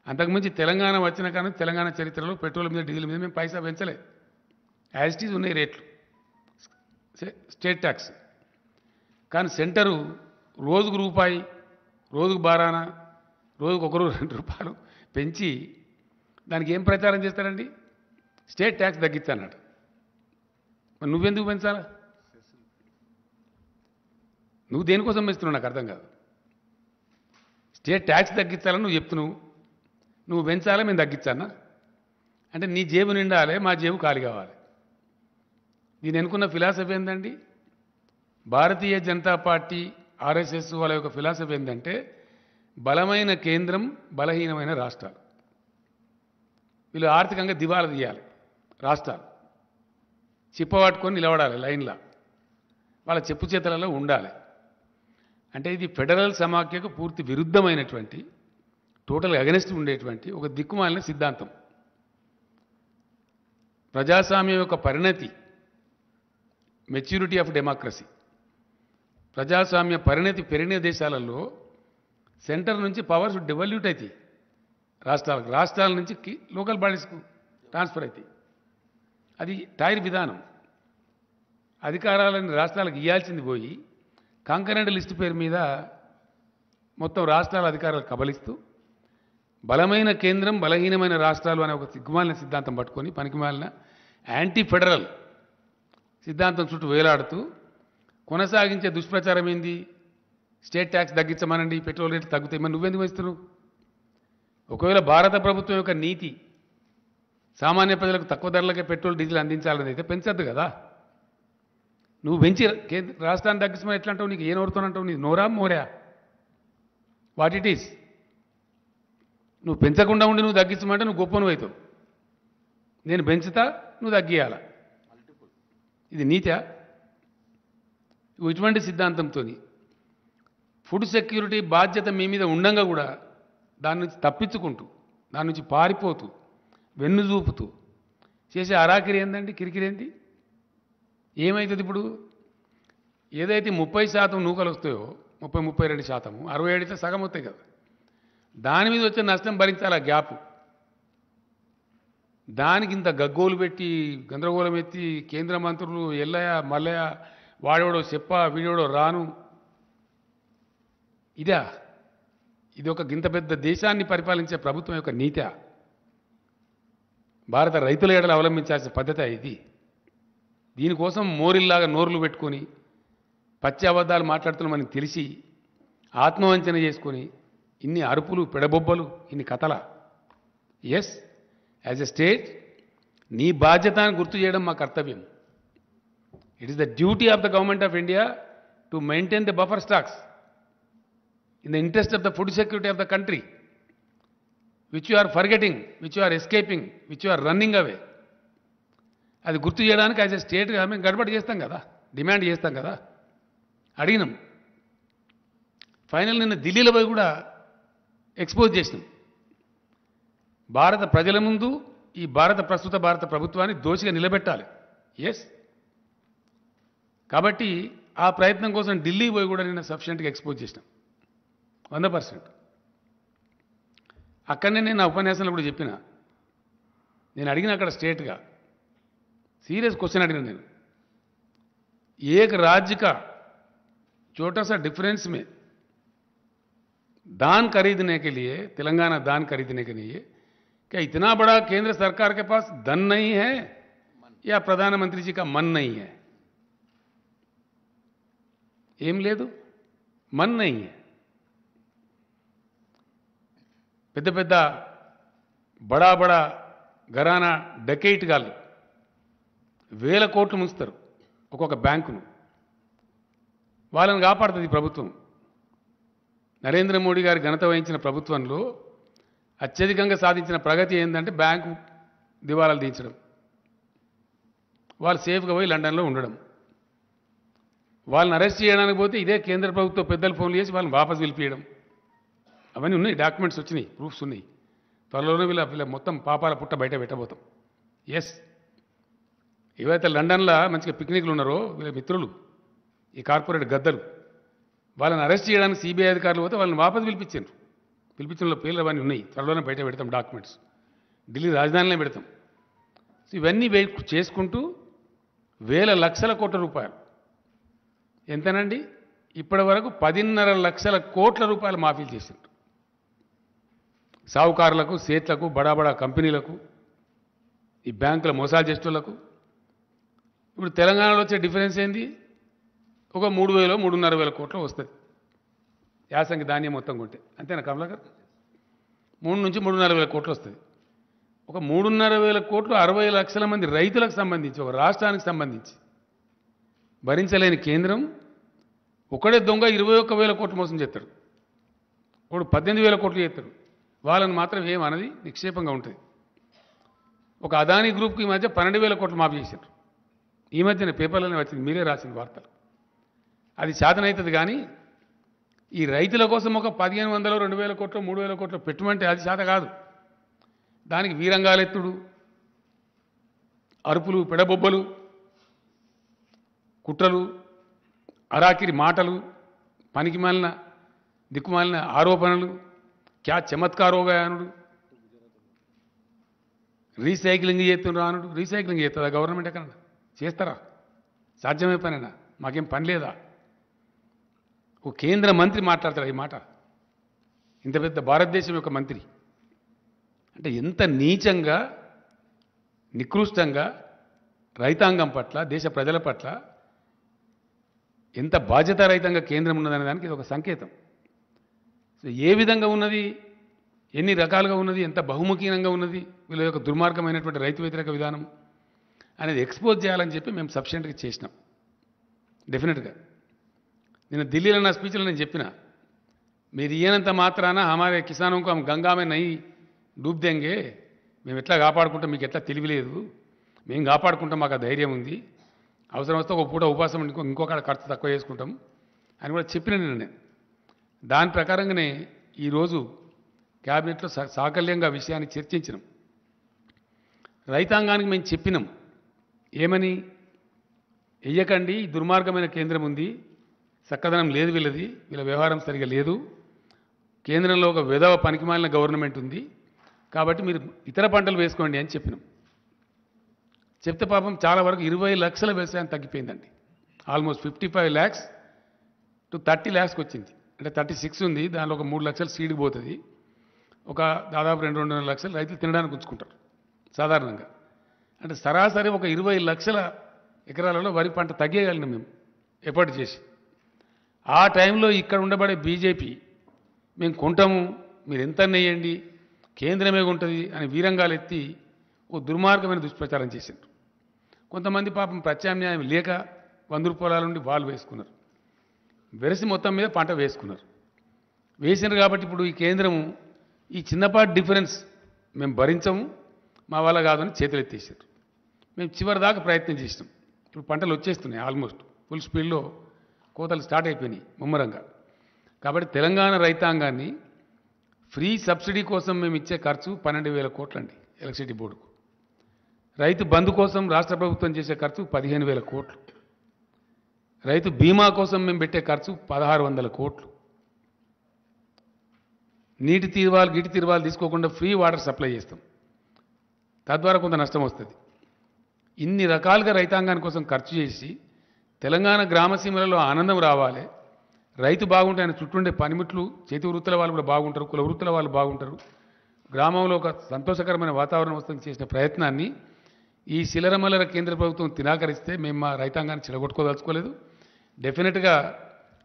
అంతకుమించి తెలంగాణ వచ్చిన కానీ తెలంగాణ చరిత్రలో పెట్రోల్ మీద డీజిల్ మీద మేము పైసా పెంచలేదు. యాజ్ ఇట్ ఈజ్ ఉన్నాయి రేట్లు, స్టేట్ ట్యాక్స్. కానీ సెంటరు రోజుకు ₹1, రోజుకు బారాన, రోజుకు ₹1-2 పెంచి దానికి ఏం ప్రచారం చేస్తారండి? స్టేట్ ట్యాక్స్ తగ్గించాలన్నట్టు. మరి నువ్వెందుకు పెంచాలా? నువ్వు దేనికోసం పెంచుతున్నావు నాకు అర్థం కాదు. స్టేట్ ట్యాక్స్ తగ్గించాలని నువ్వు చెప్తున్నావు, నువ్వు పెంచాలా మేము తగ్గించానా? అంటే నీ జేబు నిండాలి, మా జేబు ఖాళీ కావాలి. దీని ఎన్నుకున్న ఫిలాసఫీ ఏంటండి? భారతీయ జనతా పార్టీ ఆర్ఎస్ఎస్ వాళ్ళ యొక్క ఫిలాసఫీ ఏంటంటే బలమైన కేంద్రం, బలహీనమైన రాష్ట్రాలు. వీళ్ళు ఆర్థికంగా దివాలా తీయాలి, రాష్ట్రాలు చిప్పబట్టుకొని నిలబడాలి లైన్లా, వాళ్ళ చెప్పు చేతలలో ఉండాలి. అంటే ఇది ఫెడరల్ సమాఖ్యకు పూర్తి విరుద్ధమైనటువంటి, టోటల్ అగెనిస్ట్ ఉండేటువంటి ఒక దిక్కుమాలిన సిద్ధాంతం. ప్రజాస్వామ్యం యొక్క పరిణతి, మెచ్యూరిటీ ఆఫ్ డెమోక్రసీ, ప్రజాస్వామ్య పరిణతి పెరిగిన దేశాలలో సెంటర్ నుంచి పవర్స్ డెవల్యూట్ అవుతాయి రాష్ట్రాలకు, రాష్ట్రాల నుంచి లోకల్ బాడీస్కు ట్రాన్స్ఫర్ అవుతాయి. అది టైర్ విధానం. అధికారాలను రాష్ట్రాలకు ఇవ్వాల్సింది పోయి కాంకరెంట్ లిస్టు పేరు మీద మొత్తం రాష్ట్రాల అధికారాలు కబలిస్తూ బలమైన కేంద్రం, బలహీనమైన రాష్ట్రాలు అనే ఒక సిగ్గుమాలిన సిద్ధాంతం పట్టుకొని పనికిమాలిన యాంటీ ఫెడరల్ సిద్ధాంతం చుట్టూ వేలాడుతూ కొనసాగించే దుష్ప్రచారం ఏంది? స్టేట్ ట్యాక్స్ తగ్గించమనండి, పెట్రోల్ రేట్లు తగ్గుతాయి. మరి నువ్వెందుకు ఇస్తున్నావు? ఒకవేళ భారత ప్రభుత్వం యొక్క నీతి సామాన్య ప్రజలకు తక్కువ ధరలకే పెట్రోల్ డీజిల్ అందించాలని అయితే పెంచద్దు కదా. నువ్వు పెంచి రాష్ట్రాన్ని తగ్గించమని ఎట్లా అంటావు? నీకు ఏ నోరుతోనంటావు? నీ నోరా మోరా? What it is? నువ్వు పెంచకుండా ఉండి నువ్వు తగ్గించమంటే నువ్వు గొప్ప నువ్వు అవుతావు. నేను పెంచుతా, నువ్వు తగ్గియాల. ఇది నీతా? ఇటువంటి సిద్ధాంతంతో ఫుడ్ సెక్యూరిటీ బాధ్యత మీ మీద ఉండంగా కూడా దాని నుంచి తప్పించుకుంటూ, దాని నుంచి పారిపోతూ, వెన్ను చూపుతూ చేసే అరాకిరి ఏందండి? కిరికిరి ఏంటి? ఏమవుతుంది ఇప్పుడు? ఏదైతే 30% నూకలు వస్తాయో, 30-32%, 67 సగం వస్తాయి కదా, దాని మీద వచ్చే నష్టం భరించాలి ఆ గ్యాప్. దానికి ఇంత గగ్గోలు పెట్టి గందరగోళం ఎత్తి కేంద్ర మంత్రులు ఎల్లయ్య మల్లయ్య, వాడేవాడో చెప్ప, వీడేవాడో రాను, ఇదా? ఇది ఒక గింత పెద్ద దేశాన్ని పరిపాలించే ప్రభుత్వం యొక్క నీతి? భారత రైతుల ఏడలు అవలంబించాల్సిన పద్ధతి ఇది. దీనికోసం మోరిల్లాగా నోర్లు పెట్టుకొని పచ్చి అబద్ధాలు మాట్లాడుతున్నామని తెలిసి ఆత్మవంచన చేసుకొని ఇన్ని అరుపులు, పెడబొబ్బలు, ఇన్ని కథల? ఎస్, యాజ్ ఎ స్టేట్ నీ బాధ్యతను గుర్తు చేయడం మా కర్తవ్యం. It is the duty of the government of India to maintain the buffer stocks in the interest of the food security of the country, which you are forgetting, which you are escaping, which you are running away. అది గుర్తు చేయడానికి యాజ్ ఎ స్టేట్గా మేము గడబడి చేస్తాం కదా, డిమాండ్ చేస్తాం కదా, అడిగినాం. ఫైనల్ నిన్న ఢిల్లీలో పోయి కూడా ఎక్స్పోజ్ చేసినాం. భారత ప్రజల ముందు ఈ ప్రస్తుత భారత ప్రభుత్వాన్ని దోషిగా నిలబెట్టాలి. ఎస్, కాబట్టి ఆ ప్రయత్నం కోసం ఢిల్లీ పోయి కూడా నిన్న సఫిషియెంట్గా ఎక్స్పోజ్ చేసినాం 100%. అక్కడనే నేను నా ఉపన్యాసంలో కూడా చెప్పిన, నేను అడిగిన అక్కడ స్టేట్గా सीरियस क्वेश्चन अड़िना నేను एक राज्य का छोटा सा डिफरेंस में दान खरीदने के लिए, तेलंगाना दान खरीदने के लिए क्या इतना बड़ा केंद्र सरकार के पास धन नहीं है या प्रधानमंत्री जी का मन नहीं है? ఏం లేదు, मन नहीं है. పెద్ద పెద్ద బడా బడా ఘరానా డకెయిట్ గాళ్ళు వేల కోట్లు ముంచుతారు ఒక్కొక్క బ్యాంకును. వాళ్ళని కాపాడుతుంది ప్రభుత్వం. నరేంద్ర మోడీ గారి ఘనత వహించిన ప్రభుత్వంలో అత్యధికంగా సాధించిన ప్రగతి ఏంటంటే బ్యాంకు దివాలాలు తీయించడం, వాళ్ళు సేఫ్గా పోయి లండన్లో ఉండడం. వాళ్ళని అరెస్ట్ చేయడానికి పోతే ఇదే కేంద్ర ప్రభుత్వం పెద్దలు ఫోన్లు చేసి వాళ్ళని వాపసు పిలిపియడం. అవన్నీ ఉన్నాయి, డాక్యుమెంట్స్ వచ్చినాయి, ప్రూఫ్స్ ఉన్నాయి. త్వరలోనే వీళ్ళ మొత్తం పాపాల పుట్ట బయట పెట్టబోతాం. ఎస్, ఏవైతే లండన్లో మంచిగా పిక్నిక్లు ఉన్నారో వీళ్ళ మిత్రులు, ఈ కార్పొరేట్ గద్దలు, వాళ్ళని అరెస్ట్ చేయడానికి సిబిఐ అధికారులు పోతే వాళ్ళని వాపసు పిలిపించారు. పిలిపించడంలో పేర్లు అవన్నీ ఉన్నాయి, త్వరలోనే బయట పెడతాం డాక్యుమెంట్స్, ఢిల్లీ రాజధానిలో పెడతాం. సో ఇవన్నీ చేసుకుంటూ వేల లక్షల కోట్ల రూపాయలు, ఎంతనండి ఇప్పటి వరకు 10.5 లక్షల కోట్ల రూపాయలు మాఫీలు చేశారు సావుకారులకు, సేట్లకు, బడా బడా కంపెనీలకు, ఈ బ్యాంకుల మోసాలు చేసేటోళ్లకు. ఇప్పుడు తెలంగాణలో వచ్చే డిఫరెన్స్ ఏంది? ఒక 3,000 3,500 కోట్లు వస్తుంది యాసంగి ధాన్యం మొత్తం కొంటే, అంతేనా కమలాకర్? 3 నుంచి 3,500 కోట్లు వస్తుంది. ఒక 3,500 కోట్లు 60 లక్షల మంది రైతులకు సంబంధించి, ఒక రాష్ట్రానికి సంబంధించి భరించలేని కేంద్రం ఒకడే దొంగ 21,000 కోట్లు మోసం చేస్తాడు, ఒకడు 18,000 కోట్లు చేస్తాడు. వాళ్ళని మాత్రం ఏమన్నది నిక్షేపంగా ఉంటుంది. ఒక అదానీ గ్రూప్కి ఈ మధ్య 12,000 కోట్లు మాఫీ చేశారు. ఈ మధ్యన పేపర్లోనే వచ్చింది, మీరే రాసిన వార్తలు. అది శాతనవుతుంది కానీ ఈ రైతుల కోసం ఒక 1,500 2,000 కోట్లు 3,000 కోట్లు పెట్టుమంటే అది శాత కాదు. దానికి వీరంగాలెత్తుడు, అరుపులు, పెడబొబ్బలు, కుట్రలు, అరాకిరి మాటలు, పనికిమాలిన దిక్కుమాలిన ఆరోపణలు, క్యా చమత్కారోగానుడు, రీసైక్లింగ్ చేస్తున్నారు అనుడు. రీసైక్లింగ్ చేస్తుందా గవర్నమెంట్? ఎక్కడ చేస్తారా? సాధ్యమే పనేనా? మాకేం పని లేదా? ఓ కేంద్ర మంత్రి మాట్లాడతాడు ఈ మాట, ఇంత పెద్ద భారతదేశం యొక్క మంత్రి. అంటే ఎంత నీచంగా, నికృష్టంగా రైతాంగం పట్ల, దేశ ప్రజల పట్ల ఎంత బాధ్యతారహితంగా కేంద్రం ఉన్నదనే దానికి ఇది ఒక సంకేతం. సో ఏ విధంగా ఉన్నది, ఎన్ని రకాలుగా ఉన్నది, ఎంత బహుముఖీనంగా ఉన్నది, వీళ్ళ యొక్క దుర్మార్గమైనటువంటి రైతు వ్యతిరేక విధానం అనేది ఎక్స్పోజ్ చేయాలని చెప్పి మేము సఫిషియెంట్గా చేసినాం. డెఫినెట్గా నేను ఢిల్లీలో నా స్పీచ్లో నేను చెప్పిన, మీరు ఈయనంత మాత్రాన హమారే కిసానంకు హమ్ గంగామే నై డూబ్ దెంగే, మేము ఎట్లా కాపాడుకుంటాం, మీకు ఎట్లా తెలియలేదు, మేము కాపాడుకుంటాం, మాకు ఆ ధైర్యం ఉంది, అవసరం వస్తే ఒక పూట ఉపాసం ఇంకొక ఖర్చు తక్కువ చేసుకుంటాం అని కూడా చెప్పిన నేను. దాని ప్రకారంగానే ఈరోజు క్యాబినెట్లో సాకల్యంగా విషయాన్ని చర్చించినాం. రైతాంగానికి మేము చెప్పినాం ఏమని, వెయ్యకండి, దుర్మార్గమైన కేంద్రం ఉంది, చక్కదనం లేదు వీళ్ళది, వీళ్ళ వ్యవహారం సరిగా లేదు, కేంద్రంలో ఒక విధవ పనికిమాలిన గవర్నమెంట్ ఉంది, కాబట్టి మీరు ఇతర పంటలు వేసుకోండి అని చెప్పినాం. చెప్తే పాపం చాలా వరకు 20 లక్షల వ్యవసాయం తగ్గిపోయిందండి. ఆల్మోస్ట్ 55 lakhs to 30 lakhs వచ్చింది. అంటే 36 ఉంది, దానిలో ఒక 3 లక్షలు సీడ్కి పోతుంది, ఒక దాదాపు 2-2.5 లక్షలు రైతులు తినడానికి ఉంచుకుంటారు సాధారణంగా. అంటే సరాసరి ఒక 20 లక్షల ఎకరాలలో వరి పంట తగ్గేయగలిగినాం మేము ఎఫర్ట్ చేసి. ఆ టైంలో ఇక్కడ ఉండబడే బీజేపీ మేము కొంటాము, మీరు ఎంత నెయ్యండి, కేంద్రమే ఉంటుంది అని వీరంగాలు ఎత్తి ఓ దుర్మార్గమైన దుష్ప్రచారం చేశారు. కొంతమంది పాపం ప్రత్యామ్నాయం లేక 100 రూపాయల నుండి వాళ్ళు వేసుకున్నారు, వెరసి మొత్తం మీద పంట వేసుకున్నారు. వేసినారు కాబట్టి ఇప్పుడు ఈ కేంద్రము ఈ చిన్నపాటి డిఫరెన్స్ మేము భరించము, మా వల్ల కాదని చేతులు ఎత్తేసారు. మేము చివరి దాకా ప్రయత్నం చేసినాం. ఇప్పుడు పంటలు వచ్చేస్తున్నాయి, ఆల్మోస్ట్ ఫుల్ స్పీడ్లో కోతలు స్టార్ట్ అయిపోయినాయి ముమ్మరంగా. కాబట్టి తెలంగాణ రైతాంగాన్ని ఫ్రీ సబ్సిడీ కోసం మేము ఇచ్చే ఖర్చు 12,000 కోట్లండి ఎలక్ట్రిసిటీ బోర్డుకు. రైతు బంధు కోసం రాష్ట్ర ప్రభుత్వం చేసే ఖర్చు 15,000 కోట్లు. రైతు బీమా కోసం మేము పెట్టే ఖర్చు 1,600 కోట్లు. నీటి తీర్వాలు గిటి తీర్వాలు తీసుకోకుండా ఫ్రీ వాటర్ సప్లై చేస్తాం, తద్వారా కొంత నష్టం వస్తుంది. ఇన్ని రకాలుగా రైతాంగాని కోసం ఖర్చు చేసి తెలంగాణ గ్రామసీమలలో ఆనందం రావాలి, రైతు బాగుంటే ఆయన చుట్టూండే పనిముట్లు చేతి వృత్తుల వాళ్ళు కూడా బాగుంటారు, కుల వృత్తుల వాళ్ళు బాగుంటారు, గ్రామంలో ఒక సంతోషకరమైన వాతావరణం వస్తుంది చేసిన ప్రయత్నాన్ని ఈ శిలరమల్లర కేంద్ర ప్రభుత్వం తినాకరిస్తే మేము మా రైతాంగాన్ని చెడగొట్టుకోదలుచుకోలేదు. డెఫినెట్గా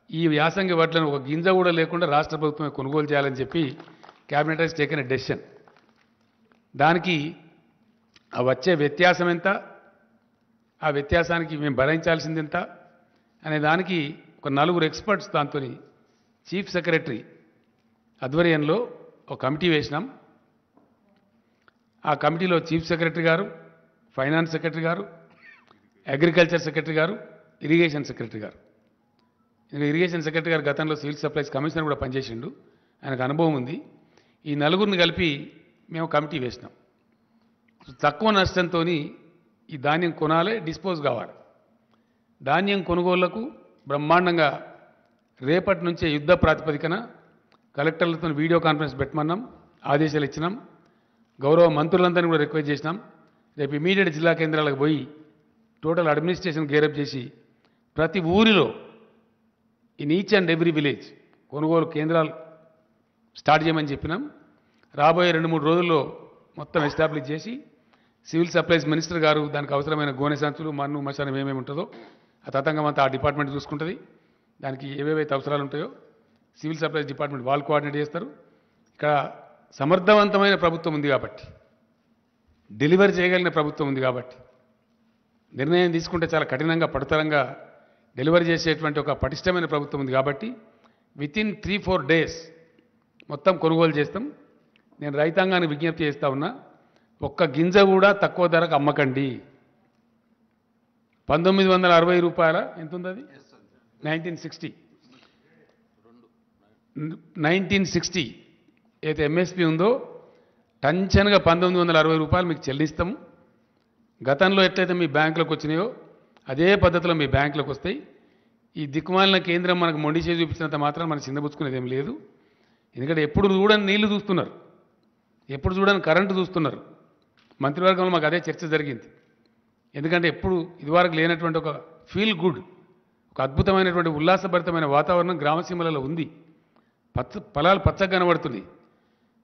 ఈ యాసంగి వడ్లను ఒక గింజ కూడా లేకుండా రాష్ట్ర ప్రభుత్వమే కొనుగోలు చేయాలని చెప్పి cabinet has taken a decision. దానికి ఆ వచ్చే వ్యత్యాసం ఎంత, ఆ వ్యత్యాసానికి మేము భరించాల్సింది ఎంత అనే దానికి ఒక 4 ఎక్స్పర్ట్స్ దాంతో చీఫ్ సెక్రటరీ ఆధ్వర్యంలో ఒక కమిటీ వేసినాం. ఆ కమిటీలో చీఫ్ సెక్రటరీ గారు, ఫైనాన్స్ సెక్రటరీ గారు, అగ్రికల్చర్ సెక్రటరీ గారు, ఇరిగేషన్ సెక్రటరీ గారు. ఇరిగేషన్ సెక్రటరీ గారు గతంలో సివిల్ సప్లైస్ కమిషనర్ కూడా పనిచేసిండు, ఆయనకు అనుభవం ఉంది. ఈ 4 కలిపి మేము కమిటీ వేసినాం. తక్కువ నష్టంతో ఈ ధాన్యం కొనాలి, డిస్పోజ్ కావాలి. ధాన్యం కొనుగోళ్లకు బ్రహ్మాండంగా రేపటి నుంచే యుద్ధ ప్రాతిపదికన కలెక్టర్లతో వీడియో కాన్ఫరెన్స్ పెట్టమన్నాం, ఆదేశాలు ఇచ్చినాం. గౌరవ మంత్రులందరినీ కూడా రిక్వెస్ట్ చేసినాం. రేపు ఇమీడియట్ జిల్లా కేంద్రాలకు పోయి టోటల్ అడ్మినిస్ట్రేషన్ గేరప్ చేసి ప్రతి ఊరిలో in each and every village కొనుగోలు కేంద్రాలు స్టార్ట్ చేయమని చెప్పినాం. రాబోయే 2-3 రోజుల్లో మొత్తం ఎస్టాబ్లిష్ చేసి సివిల్ సప్లైస్ మినిస్టర్ గారు దానికి అవసరమైన గోనె సంచులు, మన్ను, మశానం ఏమేమి ఉంటుందో ఆ తతంగం అంతా ఆ డిపార్ట్మెంట్ చూసుకుంటుంది. దానికి ఏవేవైతే అవసరాలు ఉంటాయో సివిల్ సప్లైస్ డిపార్ట్మెంట్ వాళ్ళు కోఆర్డినేట్ చేస్తారు. ఇక్కడ సమర్థవంతమైన ప్రభుత్వం ఉంది కాబట్టి, డెలివరీ చేయగలిగిన ప్రభుత్వం ఉంది కాబట్టి, నిర్ణయం తీసుకుంటే చాలా కఠినంగా పడుతరంగా డెలివరీ చేసేటువంటి ఒక పటిష్టమైన ప్రభుత్వం ఉంది కాబట్టి వితిన్ 3-4 డేస్ మొత్తం కొనుగోలు చేస్తాం. నేను రైతాంగాన్ని విజ్ఞప్తి చేస్తా ఉన్నా, ఒక్క గింజ కూడా తక్కువ ధరకు అమ్మకండి. 1960 రూపాయల ఎంత ఉంది అది, 1960 అయితే ఎంఎస్పి ఉందో టంచన్గా 1960 రూపాయలు మీకు చెల్లిస్తాము. గతంలో ఎట్లయితే మీ బ్యాంకులకు వచ్చినాయో అదే పద్ధతిలో మీ బ్యాంకులకు వస్తాయి. ఈ దిక్కుమాలిన కేంద్రం మనకు మొండి చేసి చూపించినంత మాత్రం మనం చిన్నబుచ్చుకునేది ఏం లేదు. ఎందుకంటే ఎప్పుడు చూడని నీళ్లు చూస్తున్నారు, ఎప్పుడు చూడని కరెంటు చూస్తున్నారు. మంత్రివర్గంలో మాకు అదే చర్చ జరిగింది. ఎందుకంటే ఎప్పుడు ఇదివరకు లేనటువంటి ఒక ఫీల్ గుడ్, ఒక అద్భుతమైనటువంటి ఉల్లాసభరితమైన వాతావరణం గ్రామసీమలలో ఉంది. పొలాలు పచ్చగా కనబడుతుంది.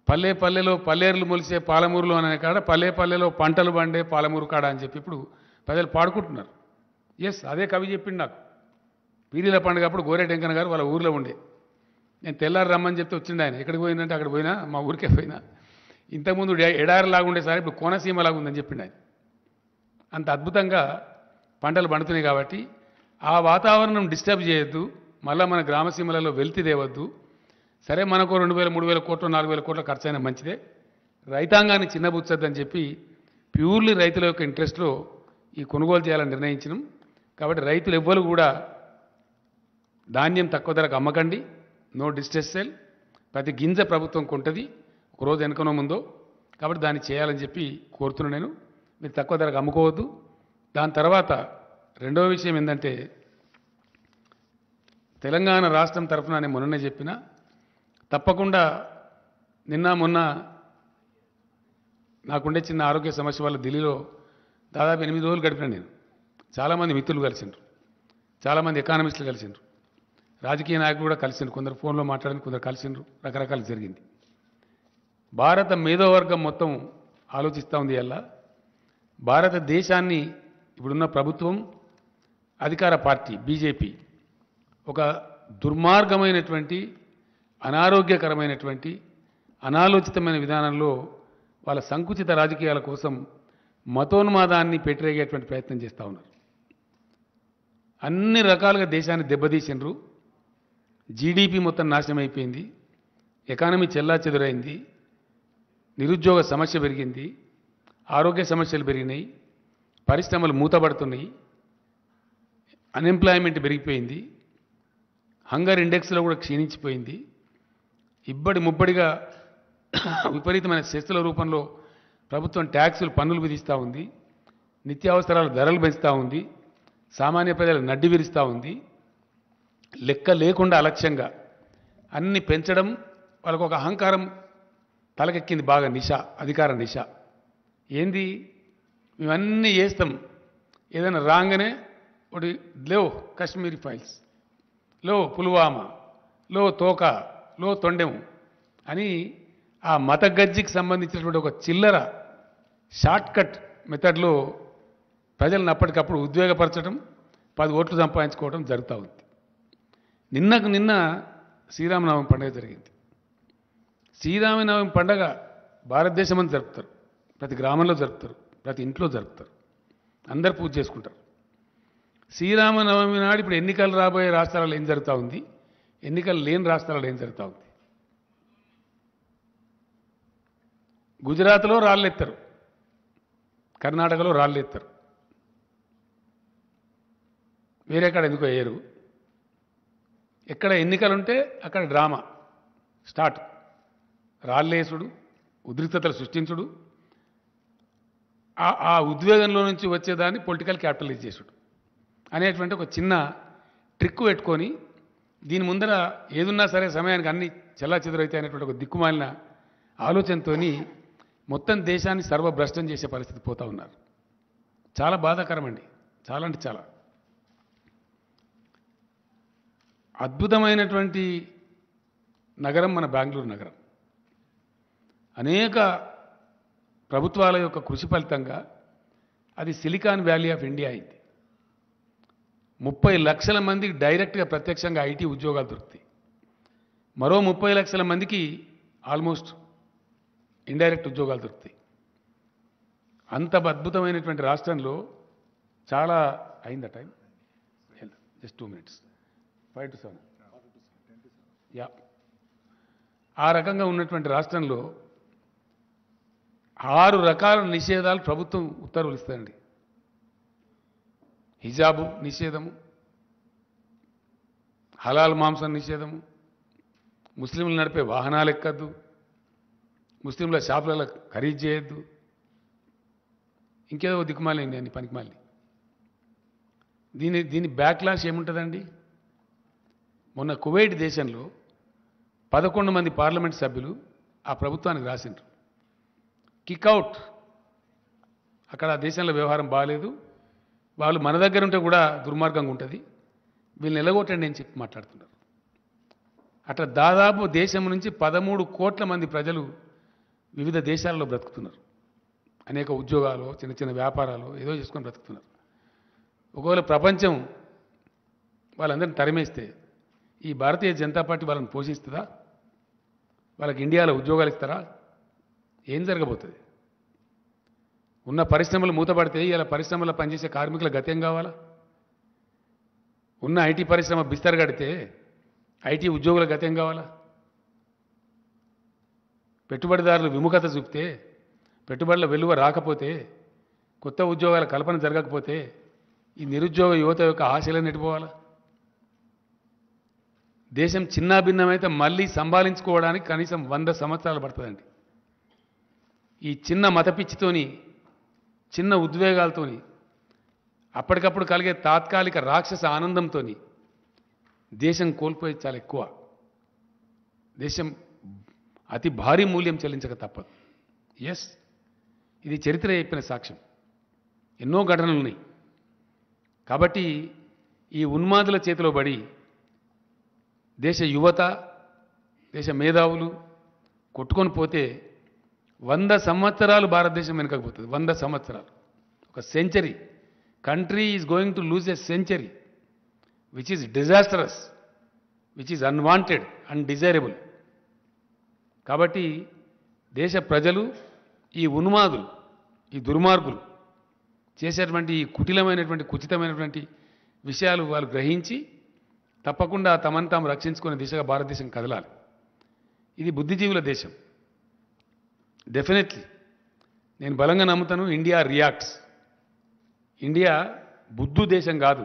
పల్లె పల్లెలో పల్లేరులు మొలిసే పాలమూరులో అనే కాడ పల్లె పల్లెలో పంటలు పండే పాలమూరు కాడ అని చెప్పి ఇప్పుడు ప్రజలు పాడుకుంటున్నారు. ఎస్, అదే కవి చెప్పిండు నాకు. పీరీల పండుగ అప్పుడు గోరే టెంకన్న గారు వాళ్ళ ఊరిలో ఉండే, నేను తెల్లారి రమ్మని చెప్తే వచ్చిండు ఆయన. ఎక్కడికి పోయిందంటే అక్కడ పోయినా, మా ఊరికే పోయినా. ఇంతకుముందు ఎడారిలాగా ఉండేసారి ఇప్పుడు కోనసీమలాగా ఉందని చెప్పిండు ఆయన. అంత అద్భుతంగా పంటలు పండుతున్నాయి కాబట్టి ఆ వాతావరణం డిస్టర్బ్ చేయొద్దు, మళ్ళీ మన గ్రామసీమలలో వెల్తి తేవద్దు. సరే, మనకు 2,000-3,000 కోట్లు 4,000 కోట్ల ఖర్చు అయినా మంచిదే, రైతాంగాన్ని చిన్నబుచ్చొద్దని చెప్పి ప్యూర్లీ రైతుల యొక్క ఇంట్రెస్ట్లో ఈ కొనుగోలు చేయాలని నిర్ణయించినాం. కాబట్టి రైతులు ఎవ్వరు కూడా ధాన్యం తక్కువ ధరకు అమ్మకండి, నో డిస్ట్రెస్ సేల్. ప్రతి గింజ ప్రభుత్వం కొంటుంది, ఒకరోజు వెనుకనో ముందో. కాబట్టి దాన్ని చేయాలని చెప్పి కోరుతున్నాను నేను. మీరు తక్కువ ధరకు అమ్ముకోవద్దు. దాని తర్వాత రెండవ విషయం ఏంటంటే, తెలంగాణ రాష్ట్రం తరఫున నేను మొన్ననే చెప్పిన, తప్పకుండా నిన్న మొన్న నాకుండే చిన్న ఆరోగ్య సమస్య వల్ల ఢిల్లీలో దాదాపు 8 రోజులు గడిపిన నేను. చాలామంది మిత్రులు కలిసిండ్రు, చాలామంది ఎకానమిస్టులు కలిసిండ్రు, రాజకీయ నాయకులు కూడా కలిసిండ్రు, కొందరు ఫోన్లో మాట్లాడింది, కొందరు కలిసిండ్రు, రకరకాలు జరిగింది. భారత మేధోవర్గం మొత్తం ఆలోచిస్తూ ఉంది. అలా భారతదేశాన్ని ఇప్పుడున్న ప్రభుత్వం, అధికార పార్టీ బీజేపీ ఒక దుర్మార్గమైనటువంటి, అనారోగ్యకరమైనటువంటి, అనాలోచితమైన విధానంలో వాళ్ళ సంకుచిత రాజకీయాల కోసం మతోన్మాదాన్ని పెట్టరేగేటువంటి ప్రయత్నం చేస్తూ ఉన్నారు. అన్ని రకాలుగా దేశాన్ని దెబ్బతీసిండ్రు. జీడిపి మొత్తం నాశనం అయిపోయింది, ఎకానమీ చెల్లాచెదురైంది, నిరుద్యోగ సమస్య పెరిగింది, ఆరోగ్య సమస్యలు పెరిగినాయి, పరిశ్రమలు మూతపడుతున్నాయి, అన్ఎంప్లాయ్మెంట్ పెరిగిపోయింది, హంగర్ ఇండెక్స్లో కూడా క్షీణించిపోయింది, ఇబ్బడి ముబ్బడిగా విపరీతమైన సెస్సుల రూపంలో ప్రభుత్వం ట్యాక్సులు పన్నులు విధిస్తూ ఉంది, నిత్యావసరాల ధరలు పెంచుతూ ఉంది, సామాన్య ప్రజలు నడ్డి విరుస్తూ ఉంది. లెక్క లేకుండా అలక్ష్యంగా అన్ని పెంచడం, వాళ్ళకు ఒక అహంకారం తలకెక్కింది బాగా, నిష, అధికార నిష. ఏంది మేమన్నీ చేస్తాం, ఏదైనా రాగానే ఒకటి లో కాశ్మీరీ ఫైల్స్, లో పుల్వామా, లో తోక, లో తొండెం అని ఆ మత గజ్జికి సంబంధించినటువంటి ఒక చిల్లర షార్ట్కట్ మెథడ్లో ప్రజలను అప్పటికప్పుడు ఉద్వేగపరచడం, 10 ఓట్లు సంపాదించుకోవడం జరుగుతూ ఉంది. నిన్నకు నిన్న శ్రీరామనవమి పండుగ జరిగింది. శ్రీరామనవమి పండుగ భారతదేశం అంతా జరుపుతారు, ప్రతి గ్రామంలో జరుపుతారు, ప్రతి ఇంట్లో జరుపుతారు, అందరు పూజ చేసుకుంటారు. శ్రీరామనవమి నాడు ఇప్పుడు ఎన్నికలు రాబోయే రాష్ట్రాలలో ఏం జరుగుతూ ఉంది, ఎన్నికలు లేని రాష్ట్రాలలో ఏం జరుగుతూ ఉంది. గుజరాత్లో రాళ్ళెత్తారు, కర్ణాటకలో రాళ్ళెత్తారు, వేరే కాడ ఎందుకో వేయరు. ఎక్కడ ఎన్నికలుంటే అక్కడ డ్రామా స్టార్ట్, రాళ్ళేసుడు, ఉద్రిక్తతలు సృష్టించుడు, ఆ ఉద్వేగంలో నుంచి వచ్చేదాన్ని పొలిటికల్ క్యాపిటలైజ్ చేసుడు అనేటువంటి ఒక చిన్న ట్రిక్ పెట్టుకొని దీని ముందర ఏదున్నా సరే సమయానికి అన్ని చెల్లాచెదురైతే అనేటువంటి ఒక దిక్కుమాలిన ఆలోచనతో మొత్తం దేశాన్ని సర్వభ్రష్టం చేసే పరిస్థితి పోతూ ఉన్నారు. చాలా బాధాకరం అండి, చాలా అంటే చాలా. అద్భుతమైనటువంటి నగరం మన బెంగళూరు నగరం. అనేక ప్రభుత్వాల యొక్క కృషి ఫలితంగా అది సిలికాన్ వ్యాలీ ఆఫ్ ఇండియా అయింది. 30 లక్షల మందికి డైరెక్ట్గా ప్రత్యక్షంగా ఐటీ ఉద్యోగాలు దొరుకుతాయి. మరో 30 లక్షల మందికి ఆల్మోస్ట్ ఇండైరెక్ట్ ఉద్యోగాలు దొరుకుతాయి. అంత అద్భుతమైనటువంటి రాష్ట్రంలో చాలా అయిందా time, just 2 minutes, 5 to 7, yeah. ఆ రకంగా ఉన్నటువంటి రాష్ట్రంలో 6 రకాల నిషేధాలు ప్రభుత్వం ఉత్తర్వులు ఇస్తారండి. హిజాబు నిషేధము, హలాల్ మాంసం నిషేధము, ముస్లింలు నడిపే వాహనాలు ఎక్కద్దు, ముస్లింల షాపులలో ఖరీదు చేయొద్దు, ఇంకేదో దిక్కుమాలింది అని పనికిమాలి. దీని బ్యాక్లాష్ ఏముంటుందండి? మొన్న కువైట్ దేశంలో 11 మంది పార్లమెంట్ సభ్యులు ఆ ప్రభుత్వానికి రాసిండ్రు, కిక్అవుట్. అక్కడ ఆ దేశంలో వ్యవహారం బాగాలేదు, వాళ్ళు మన దగ్గర ఉంటే కూడా దుర్మార్గంగా ఉంటుంది, వీళ్ళని ఎలగొట్టండి అని చెప్పి మాట్లాడుతున్నారు. అట్లా దాదాపు దేశం నుంచి 13 కోట్ల మంది ప్రజలు వివిధ దేశాల్లో బ్రతుకుతున్నారు. అనేక ఉద్యోగాలు, చిన్న చిన్న వ్యాపారాలు ఏదో చేసుకొని బ్రతుకుతున్నారు. ఒకవేళ ప్రపంచం వాళ్ళందరినీ తరిమేస్తే ఈ భారతీయ జనతా పార్టీ వాళ్ళని పోషిస్తుందా? వాళ్ళకి ఇండియాలో ఉద్యోగాలు ఇస్తారా? ఏం జరగబోతుంది? ఉన్న పరిశ్రమలు మూతపడితే ఇలా పరిశ్రమలో పనిచేసే కార్మికుల గత్యం కావాలా? ఉన్న ఐటీ పరిశ్రమ బిస్తర్ కడితే ఐటీ ఉద్యోగుల గత్యం కావాలా? పెట్టుబడిదారులు విముఖత చూపితే, పెట్టుబడుల వెలువ రాకపోతే, కొత్త ఉద్యోగాల కల్పన జరగకపోతే ఈ నిరుద్యోగ యువత యొక్క ఆశలను ఎటుపోవాలా? దేశం చిన్నాభిన్నమైతే మళ్ళీ సంభాళించుకోవడానికి కనీసం 100 సంవత్సరాలు పడుతుందండి. ఈ చిన్న మతపిచ్చితోని, చిన్న ఉద్వేగాలతోని, అప్పటికప్పుడు కలిగే తాత్కాలిక రాక్షస ఆనందంతో దేశం కోల్పోయేది చాలా ఎక్కువ. దేశం అతి భారీ మూల్యం చెల్లించక తప్పదు. ఎస్, ఇది చరిత్ర చెప్పిన సాక్ష్యం. ఎన్నో ఘటనలు ఉన్నాయి. కాబట్టి ఈ ఉన్మాదుల చేతిలో పడి దేశ యువత, దేశ మేధావులు కొట్టుకొని పోతే 100 సంవత్సరాలు భారతదేశం వెనుకపోతుంది. 100 సంవత్సరాలు, ఒక century. Country is going to lose a century which is disastrous, which is unwanted, undesirable. కాబట్టి దేశ ప్రజలు, ఈ ఉన్మాదులు, ఈ దుర్మార్గులు చేసేటువంటి ఈ కుటిలమైనటువంటి, కుచితమైనటువంటి విషయాలు వాళ్ళు గ్రహించి తప్పకుండా తమను తాము రక్షించుకునే దిశగా భారతదేశం కదలాలి. ఇది బుద్ధిజీవుల దేశం. డెఫినెట్లీ నేను బలంగా నమ్ముతాను, ఇండియా రియాక్ట్స్. ఇండియా బుద్ధు దేశం కాదు,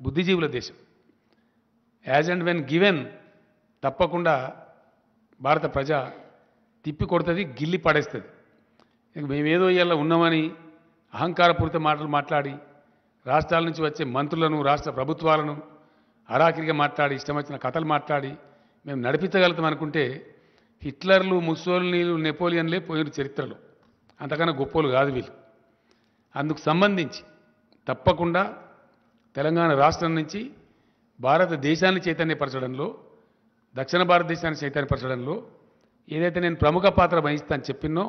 బుద్ధిజీవుల దేశం. యాజ్ అండ్ వెన్ గివెన్ తప్పకుండా భారత ప్రజ తిప్పి కొడుతుంది, గిల్లి పడేస్తుంది. మేమేదో ఇవాళ ఉన్నామని అహంకారపూరిత మాటలు మాట్లాడి రాష్ట్రాల నుంచి వచ్చే మంత్రులను, రాష్ట్ర ప్రభుత్వాలను అరాకిరిగా మాట్లాడి, ఇష్టం వచ్చిన కథలు మాట్లాడి మేము నడిపించగలుగుతాం అనుకుంటే హిట్లర్లు, ముస్సోలినీలు, నెపోలియన్లే పోయిన చరిత్రలో. అంతకన్నా గొప్పలు కాదు వీళ్ళు. అందుకు సంబంధించి తప్పకుండా తెలంగాణ రాష్ట్రం నుంచి భారతదేశాన్ని చైతన్యపరచడంలో, దక్షిణ భారతదేశాన్ని చైతన్యపరచడంలో ఏదైతే నేను ప్రముఖ పాత్ర వహిస్తాను చెప్పినో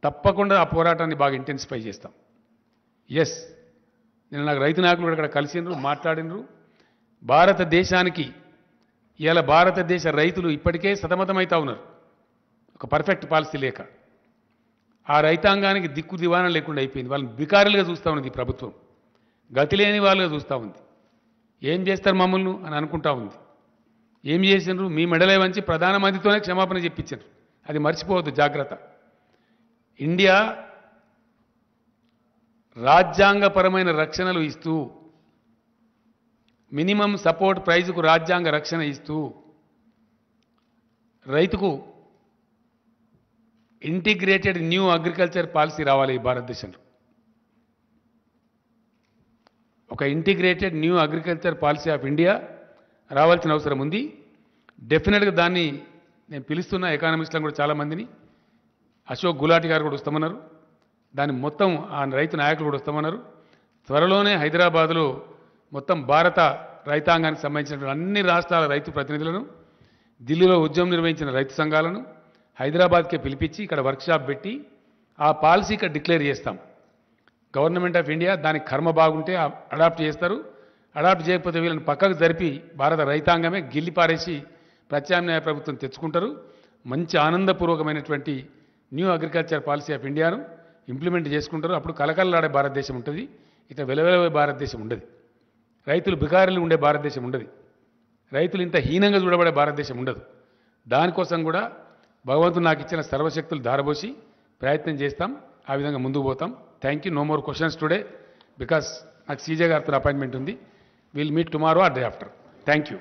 తప్పకుండా ఆ పోరాటాన్ని బాగా ఇంటెన్సిఫై చేస్తాం. ఎస్, నేను నాకు రైతు నాయకులు కూడా ఇక్కడ కలిసినరు, మాట్లాడినరు. భారతదేశానికి ఇవాళ భారతదేశ రైతులు ఇప్పటికే సతమతమవుతా ఉన్నారు ఒక పర్ఫెక్ట్ పాలసీ లేక. ఆ రైతాంగానికి దిక్కు దివాణం లేకుండా అయిపోయింది. వాళ్ళని బికారులుగా చూస్తూ ఉంది ప్రభుత్వం, గతి లేని వాళ్ళుగా చూస్తూ ఉంది. ఏం చేస్తారు మమ్మల్ని అని అనుకుంటా ఉంది. ఏం చేసినారు? మీ మెడలే వంచి ప్రధానమంత్రితోనే క్షమాపణ చెప్పించారు. అది మర్చిపోవద్దు, జాగ్రత్త. ఇండియా రాజ్యాంగపరమైన రక్షణలు ఇస్తూ, మినిమం సపోర్ట్ ప్రైజ్కు రాజ్యాంగ రక్షణ ఇస్తూ, రైతుకు ఇంటిగ్రేటెడ్ న్యూ అగ్రికల్చర్ పాలసీ రావాలి ఈ భారతదేశంలో. ఒక integrated new agriculture policy of India రావాల్సిన అవసరం ఉంది. డెఫినెట్గా దాన్ని నేను పిలుస్తున్న ఎకానమిస్టులను కూడా చాలామందిని, అశోక్ గులాటి గారు కూడా వస్తామన్నారు, దాన్ని మొత్తం ఆ రైతు నాయకులు కూడా వస్తామన్నారు. త్వరలోనే హైదరాబాద్లో మొత్తం భారత రైతాంగానికి సంబంధించిన అన్ని రాష్ట్రాల రైతు ప్రతినిధులను, ఢిల్లీలో ఉద్యమం నిర్వహించిన రైతు సంఘాలను హైదరాబాద్కే పిలిపించి ఇక్కడ వర్క్షాప్ పెట్టి ఆ పాలసీ ఇక్కడ డిక్లేర్ చేస్తాం. గవర్నమెంట్ ఆఫ్ ఇండియా దానికి కర్మ బాగుంటే అడాప్ట్ చేస్తారు, అడాప్ట్ చేయకపోతే వీళ్ళని పక్కకు జరిపి భారత రైతాంగమే గిల్లి పారేసి ప్రత్యామ్నాయ ప్రభుత్వం తెచ్చుకుంటారు. మంచి ఆనందపూర్వకమైనటువంటి న్యూ అగ్రికల్చర్ పాలసీ ఆఫ్ ఇండియాను ఇంప్లిమెంట్ చేసుకుంటారు. అప్పుడు కలకలలాడే భారతదేశం ఉంటుంది, ఇట్లా వెలవెలవే భారతదేశం ఉండదు. రైతులు బికారులు ఉండే భారతదేశం ఉండదు, రైతులు ఇంత హీనంగా చూడబడే భారతదేశం ఉండదు. దానికోసం కూడా భగవంతుడు నాకు ఇచ్చిన సర్వశక్తులు ధారపోసి ప్రయత్నం చేస్తాం, ఆ విధంగా ముందుకు పోతాం. Thank you. No more questions today because నాకు సీజే గారితో అపాయింట్మెంట్ ఉంది. Will meet tomorrow or day after. Thank you.